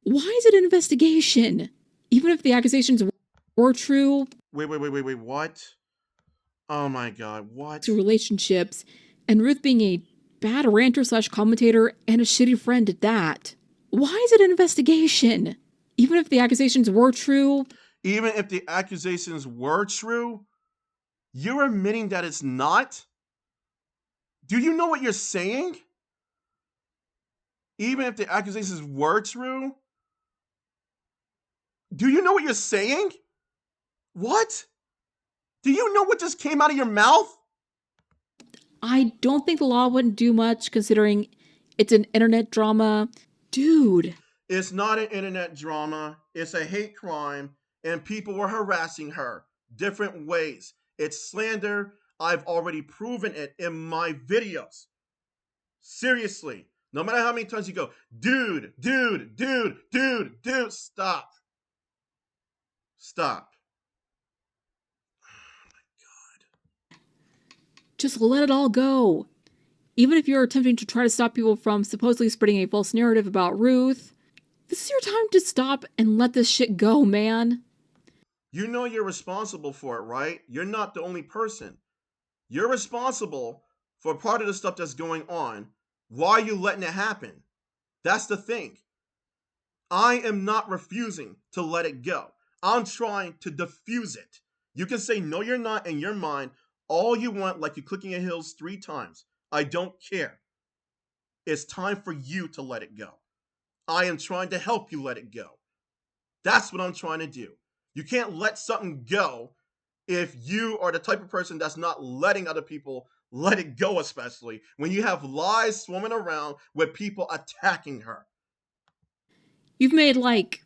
Speaker 2: Why is it an investigation? Even if the accusations were true.
Speaker 1: Wait, what? Oh my god, what?
Speaker 2: To relationships, and Ruth being a bad ranter slash commentator and a shitty friend at that. Why is it an investigation? Even if the accusations were true.
Speaker 1: Even if the accusations were true, you're admitting that it's not? Do you know what you're saying? Even if the accusations were true? Do you know what you're saying? What? Do you know what just came out of your mouth?
Speaker 2: I don't think the law wouldn't do much considering it's an internet drama. Dude.
Speaker 1: It's not an internet drama. It's a hate crime, and people were harassing her different ways. It's slander. I've already proven it in my videos. Seriously. No matter how many times you go, dude, stop. Stop.
Speaker 2: Just let it all go. Even if you're attempting to try to stop people from supposedly spreading a false narrative about Ruth, this is your time to stop and let this shit go, man.
Speaker 1: You know you're responsible for it, right? You're not the only person. You're responsible for part of the stuff that's going on. Why are you letting it happen? That's the thing. I am not refusing to let it go. I'm trying to diffuse it. You can say, no, you're not in your mind all you want, like you're clicking your heels 3 times. I don't care. It's time for you to let it go. I am trying to help you let it go. That's what I'm trying to do. You can't let something go if you are the type of person that's not letting other people let it go, especially when you have lies swimming around with people attacking her.
Speaker 2: You've made like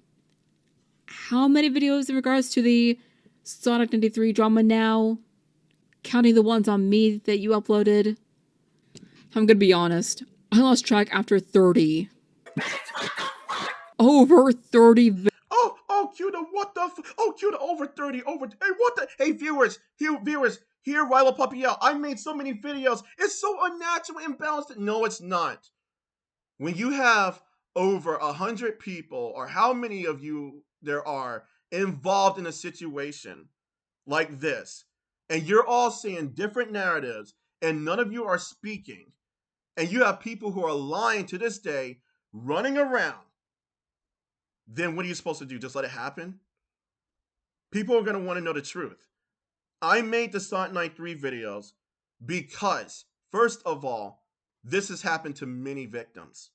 Speaker 2: how many videos in regards to the Sonic93 drama now? Counting the ones on me that you uploaded. I'm gonna be honest. I lost track after 30. Over 30
Speaker 1: Cue the what the cue the over 30 over. Hey, what the? Hey, viewers, hear RioluPuppy out. I made so many videos. It's so unnatural, imbalanced. No, it's not. When you have over 100 people, or how many of you there are involved in a situation like this, and you're all saying different narratives, and none of you are speaking, and you have people who are lying to this day, running around, then what are you supposed to do? Just let it happen? People are going to want to know the truth. I made the Sonic93 videos Because, first of all, this has happened to many victims.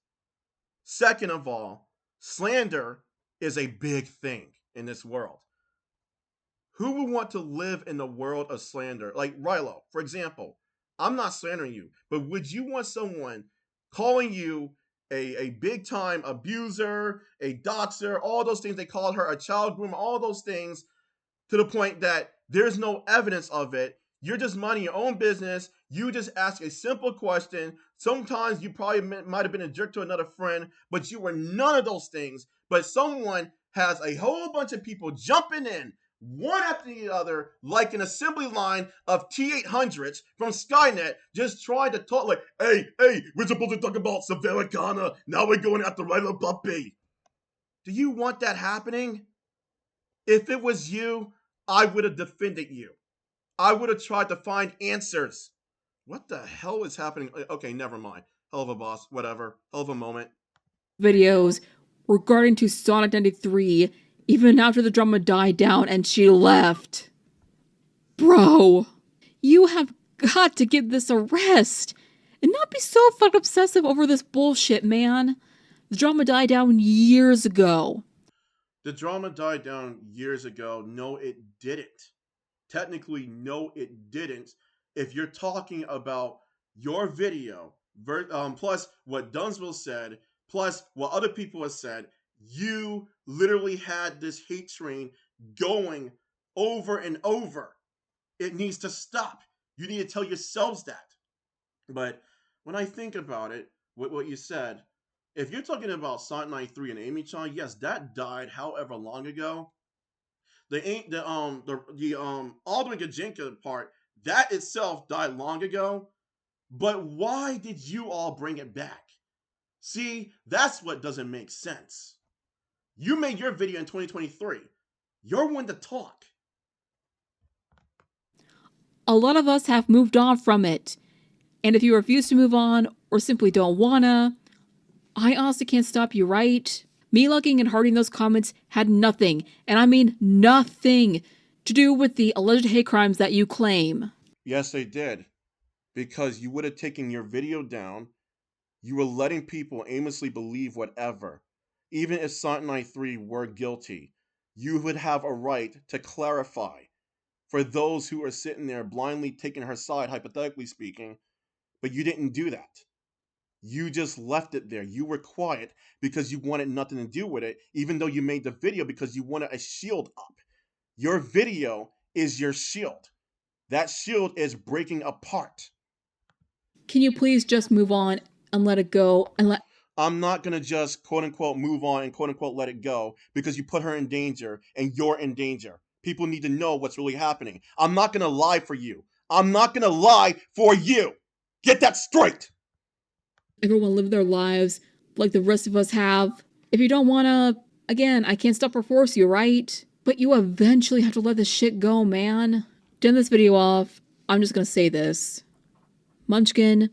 Speaker 1: Second of all, slander is a big thing in this world. Who would want to live in the world of slander? Like Riolu, for example. I'm not slandering you, but would you want someone calling you a big time abuser, a doxer, all those things they called her, a child groomer, all those things, to the point that there's no evidence of it. You're just minding your own business. You just ask a simple question. Sometimes you probably might have been a jerk to another friend, but you were none of those things. But someone has a whole bunch of people jumping in, one after the other, like an assembly line of T-800s from Skynet, just trying to talk like, hey, we're supposed to talk about Savannah Ghana. Now we're going after RioluPuppy. Do you want that happening? If it was you, I would have defended you. I would have tried to find answers. What the hell is happening? Okay, never mind. Hell of a boss, whatever. Hell of a moment.
Speaker 2: Videos regarding to Sonic93 even after the drama died down and she left. Bro, you have got to give this a rest and not be so fucking obsessive over this bullshit, man. The drama died down years ago.
Speaker 1: The drama died down years ago. No, it didn't. Technically, no, it didn't. If you're talking about your video, plus what Dumbsville said, plus what other people have said, you literally had this hate train going over and over. It needs to stop. You need to tell yourselves that. But when I think about it, what you said, if you're talking about Sonic93 and Amy-chan, yes, that died however long ago. The Aldrin Gajinka part, that itself died long ago. But why did you all bring it back? See, that's what doesn't make sense. You made your video in 2023. You're one to talk.
Speaker 2: A lot of us have moved on from it. And if you refuse to move on or simply don't wanna, I honestly can't stop you, right? Me liking and hearting those comments had nothing, and I mean nothing, to do with the alleged hate crimes that you claim.
Speaker 1: Yes, they did. Because you would have taken your video down. You were letting people aimlessly believe whatever. Even if Sonic93 were guilty, you would have a right to clarify. For those who are sitting there blindly taking her side, hypothetically speaking, but you didn't do that. You just left it there. You were quiet because you wanted nothing to do with it, even though you made the video because you wanted a shield up. Your video is your shield. That shield is breaking apart.
Speaker 2: Can you please just move on and let it go and let
Speaker 1: I'm not gonna just quote unquote move on and quote unquote let it go because you put her in danger and you're in danger. People need to know what's really happening. I'm not gonna lie for you. I'm not gonna lie for you. Get that straight.
Speaker 2: everyone live their lives like the rest of us have? If you don't wanna, again, I can't stop or force you, right? But you eventually have to let this shit go, man. To end this video off, I'm just gonna say this. Munchkin,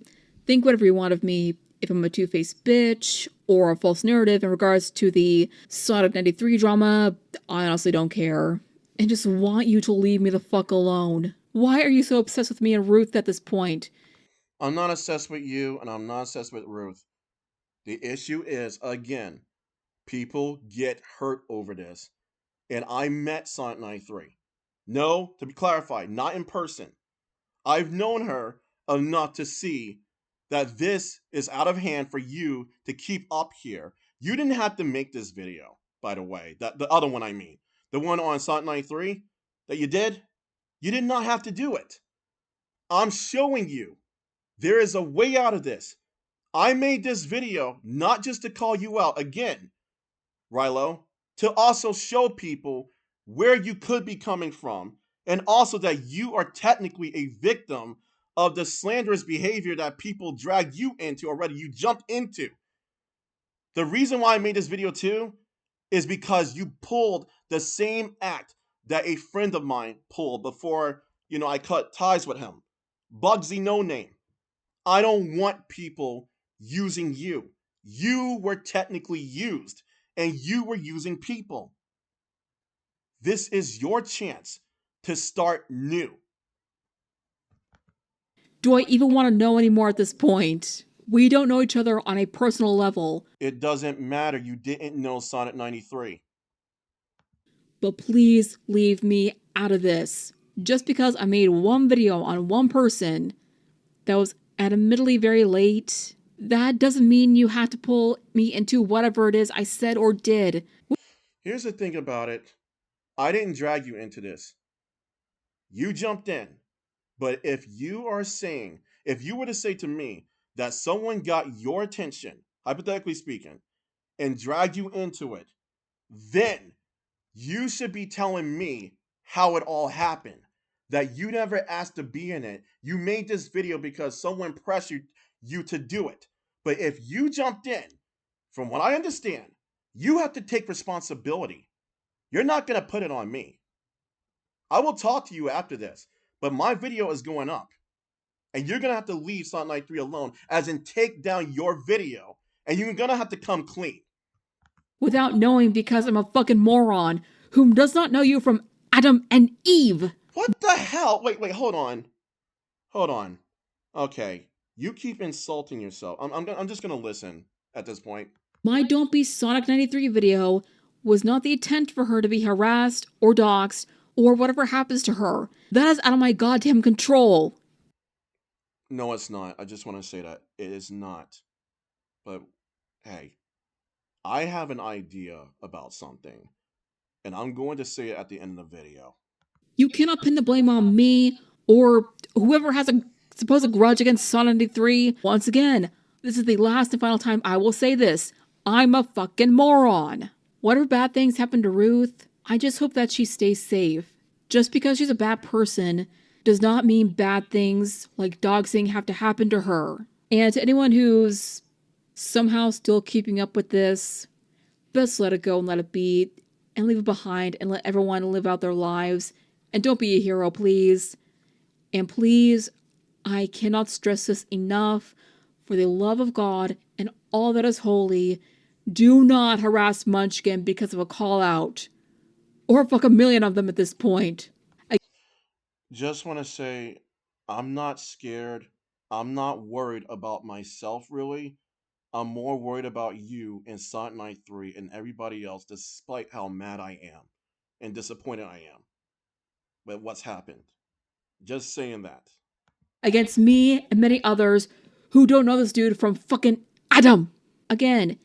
Speaker 2: think whatever you want of me, if I'm a two-faced bitch or a false narrative in regards to the Sonic93 drama, I honestly don't care. And just want you to leave me the fuck alone. Why are you so obsessed with me and Ruth at this point?
Speaker 1: I'm not obsessed with you and I'm not obsessed with Ruth. The issue is, again, people get hurt over this. And I met Sonic93. No, to be clarified, not in person. I've known her enough to see that this is out of hand for you to keep up here. You didn't have to make this video, by the way. The other one, I mean. The one on Sonic93 that you did. You did not have to do it. I'm showing you. There is a way out of this. I made this video not just to call you out again, Riolu, to also show people where you could be coming from, and also that you are technically a victim of the slanderous behavior that people drag you into already. You jumped into. The reason why I made this video too is because you pulled the same act that a friend of mine pulled before, I cut ties with him. Bugsy No Name. I don't want people using you. You were technically used, and you were using people. This is your chance to start new.
Speaker 2: Do I even want to know anymore at this point? We don't know each other on a personal level.
Speaker 1: It doesn't matter. You didn't know Sonic93.
Speaker 2: But please leave me out of this. Just because I made one video on one person that was admittedly very late, that doesn't mean you have to pull me into whatever it is I said or did.
Speaker 1: Here's the thing about it. I didn't drag you into this. You jumped in. But if you are saying, if you were to say to me that someone got your attention, hypothetically speaking, and dragged you into it, then you should be telling me how it all happened. That you never asked to be in it. You made this video because someone pressured you to do it. But if you jumped in, from what I understand, you have to take responsibility. You're not going to put it on me. I will talk to you after this, but my video is going up. And you're going to have to leave Sonic93 alone, as in take down your video, and you're going to have to come clean.
Speaker 2: Without knowing, because I'm a fucking moron whom does not know you from Adam and Eve.
Speaker 1: What the hell? Wait, hold on. Hold on. Okay, you keep insulting yourself. I'm just going to listen at this point.
Speaker 2: My Don't Be Sonic93 video was not the intent for her to be harassed or doxxed or whatever happens to her. That is out of my goddamn control.
Speaker 1: No, it's not. I just want to say that. It is not. But, hey, I have an idea about something, and I'm going to say it at the end of the video.
Speaker 2: You cannot pin the blame on me or whoever has a supposed grudge against Sonic93. Once again, this is the last and final time I will say this. I'm a fucking moron. Whatever bad things happen to Ruth, I just hope that she stays safe. Just because she's a bad person does not mean bad things like doxing have to happen to her. And to anyone who's somehow still keeping up with this, best let it go and let it be, and leave it behind and let everyone live out their lives. And don't be a hero, please. And please, I cannot stress this enough. For the love of God and all that is holy, do not harass Munchkin because of a call out. Or fuck a million of them at this point.
Speaker 1: Just want to say, I'm not scared. I'm not worried about myself, really. I'm more worried about you and Sonic93 and everybody else, despite how mad I am and disappointed I am with what's happened. Just saying that.
Speaker 2: Against me and many others who don't know this dude from fucking Adam. Again,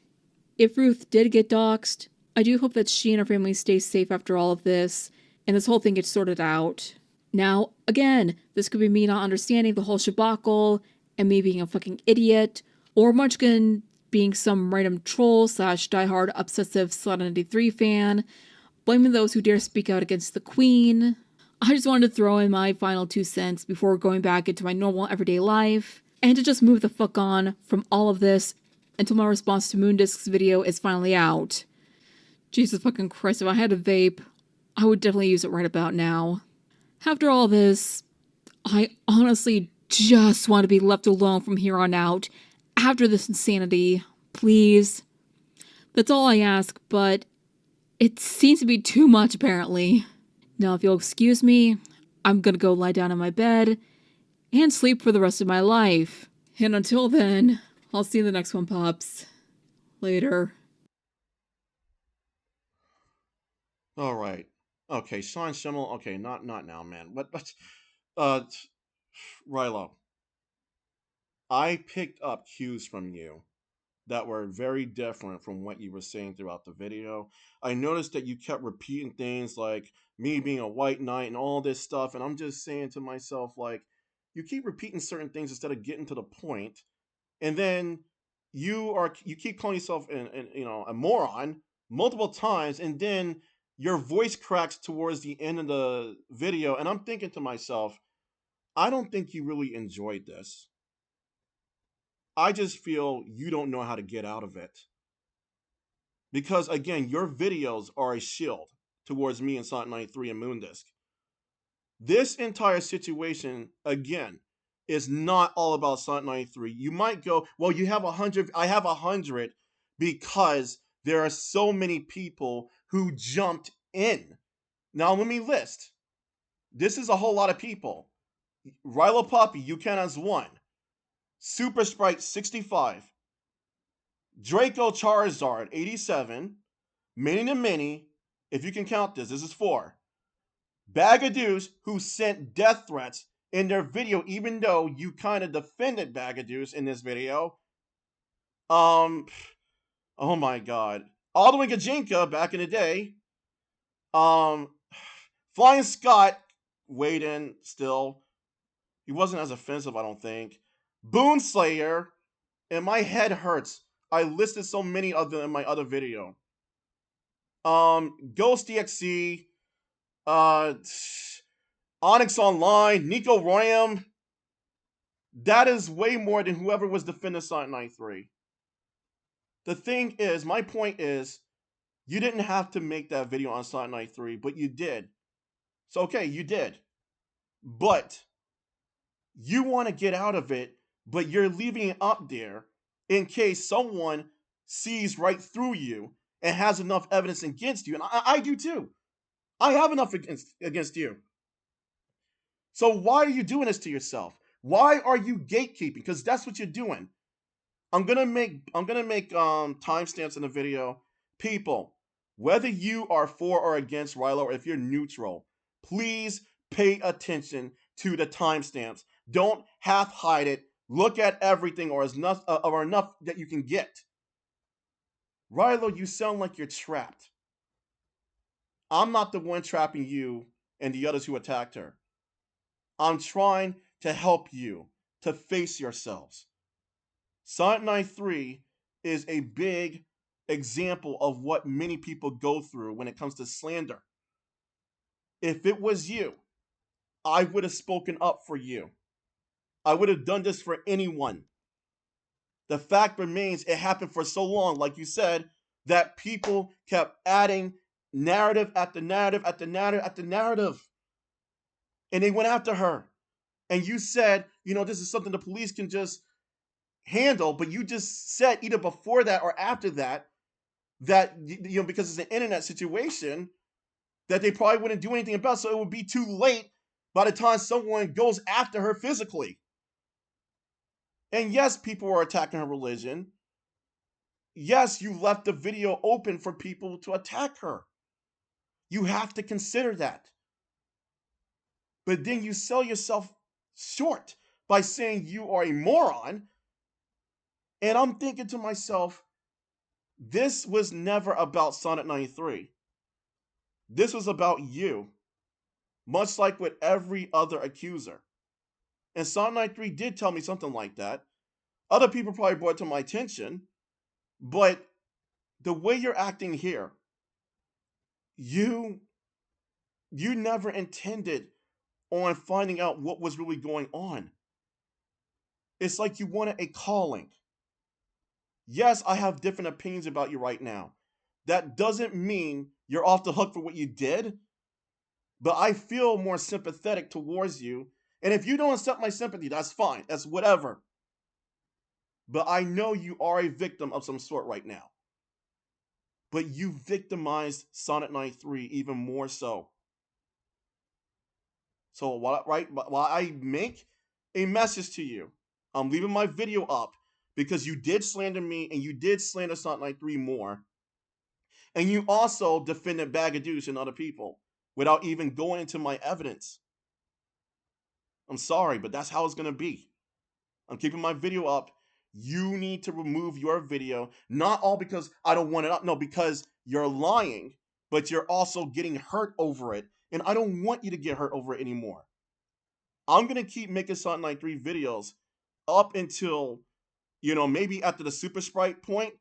Speaker 2: if Ruth did get doxxed, I do hope that she and her family stay safe after all of this, and this whole thing gets sorted out. Now, again, this could be me not understanding the whole shabacle, and me being a fucking idiot, or Munchkin being some random troll / diehard obsessive Sonic93 fan, blaming those who dare speak out against the Queen. I just wanted to throw in my final 2 cents before going back into my normal everyday life, and to just move the fuck on from all of this until my response to Moondisc's video is finally out. Jesus fucking Christ, if I had a vape, I would definitely use it right about now. After all this, I honestly just want to be left alone from here on out after this insanity. Please. That's all I ask, but it seems to be too much apparently. Now, if you'll excuse me, I'm gonna go lie down in my bed and sleep for the rest of my life. And until then, I'll see you in the next one, Pops. Later.
Speaker 1: All right. Okay, Sean Schimmel. Okay, not now, man. Uh, Rilo, I picked up cues from you that were very different from what you were saying throughout the video. I noticed that you kept repeating things like me being a white knight and all this stuff, and I'm just saying to myself, like, you keep repeating certain things instead of getting to the point, and then you keep calling yourself a moron multiple times, and then your voice cracks towards the end of the video, and I'm thinking to myself, I don't think you really enjoyed this. I just feel you don't know how to get out of it. Because again, your videos are a shield towards me and Sonic93 and Moondisc. This entire situation, again, is not all about Sonic93. You might go, well, you have 100. I have 100 because there are so many people who jumped in. Now, let me list. This is a whole lot of people. RioluPuppy, you can as one. Super Sprite 65. Draco Charizard 87. Mini to Mini, if you can count this is 4. BagODouche, who sent death threats in their video, even though you kind of defended BagODouche in this video. Oh my god. Aldwin Gajinka back in the day. Um, Flying Scott weighed in still. He wasn't as offensive, I don't think. Boon Slayer, and my head hurts. I listed so many of them in my other video. Ghost DXC, uh, Onyx Online, Nico Royam. That is way more than whoever was defending Sonic93. The thing is, my point is, you didn't have to make that video on Sonic93, but you did. So, okay, you did. But you want to get out of it, but you're leaving it up there in case someone sees right through you and has enough evidence against you. And I do too. I have enough against you. So why are you doing this to yourself? Why are you gatekeeping? Because that's what you're doing. I'm gonna make timestamps in the video. People, whether you are for or against Riolu, or if you're neutral, please pay attention to the timestamps. Don't half hide it. Look at everything, or enough that you can get. Riolu, you sound like you're trapped. I'm not the one trapping you and the others who attacked her. I'm trying to help you to face yourselves. Sonic93 is a big example of what many people go through when it comes to slander. If it was you, I would have spoken up for you. I would have done this for anyone. The fact remains, it happened for so long, like you said, that people kept adding narrative after narrative after narrative after narrative. And they went after her. And you said, this is something the police can just handle, but you just said either before that or after that, because it's an internet situation, that they probably wouldn't do anything about, so it would be too late by the time someone goes after her physically. And yes, people are attacking her religion. Yes, you left the video open for people to attack her. You have to consider that. But then you sell yourself short by saying you are a moron. And I'm thinking to myself, this was never about Sonic93. This was about you, much like with every other accuser. And Sonic93 did tell me something like that. Other people probably brought it to my attention, but the way you're acting here, you never intended on finding out what was really going on. It's like you wanted a calling. Yes, I have different opinions about you right now. That doesn't mean you're off the hook for what you did, but I feel more sympathetic towards you. And if you don't accept my sympathy, that's fine. That's whatever. But I know you are a victim of some sort right now. But you victimized Sonic93 even more so. So while I make a message to you, I'm leaving my video up because you did slander me and you did slander Sonic93 more. And you also defended BagODouche and other people without even going into my evidence. I'm sorry, but that's how it's going to be. I'm keeping my video up. You need to remove your video, not all because I don't want it up, no, because you're lying, but you're also getting hurt over it, and I don't want you to get hurt over it anymore. I'm going to keep making Sonic93 videos up until, maybe after the Super Sprite point,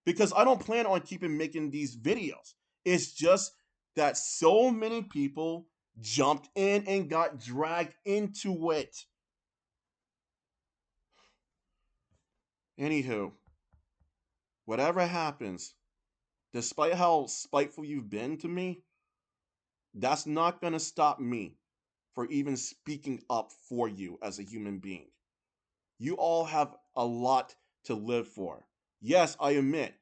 Speaker 1: because I don't plan on keeping making these videos. It's just that so many people jumped in and got dragged into it. Anywho, whatever happens, despite how spiteful you've been to me, that's not going to stop me for even speaking up for you as a human being. You all have a lot to live for. Yes, I admit,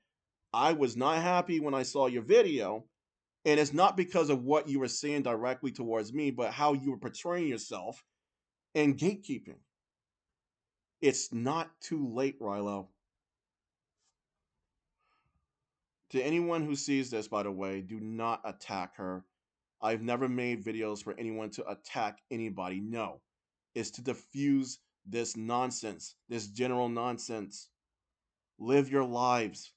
Speaker 1: I was not happy when I saw your video, and it's not because of what you were saying directly towards me, but how you were portraying yourself And gatekeeping. It's not too late, Rilo. To anyone who sees this, by the way, do not attack her. I've never made videos for anyone to attack anybody. No. It's to diffuse this nonsense, this general nonsense. Live your lives.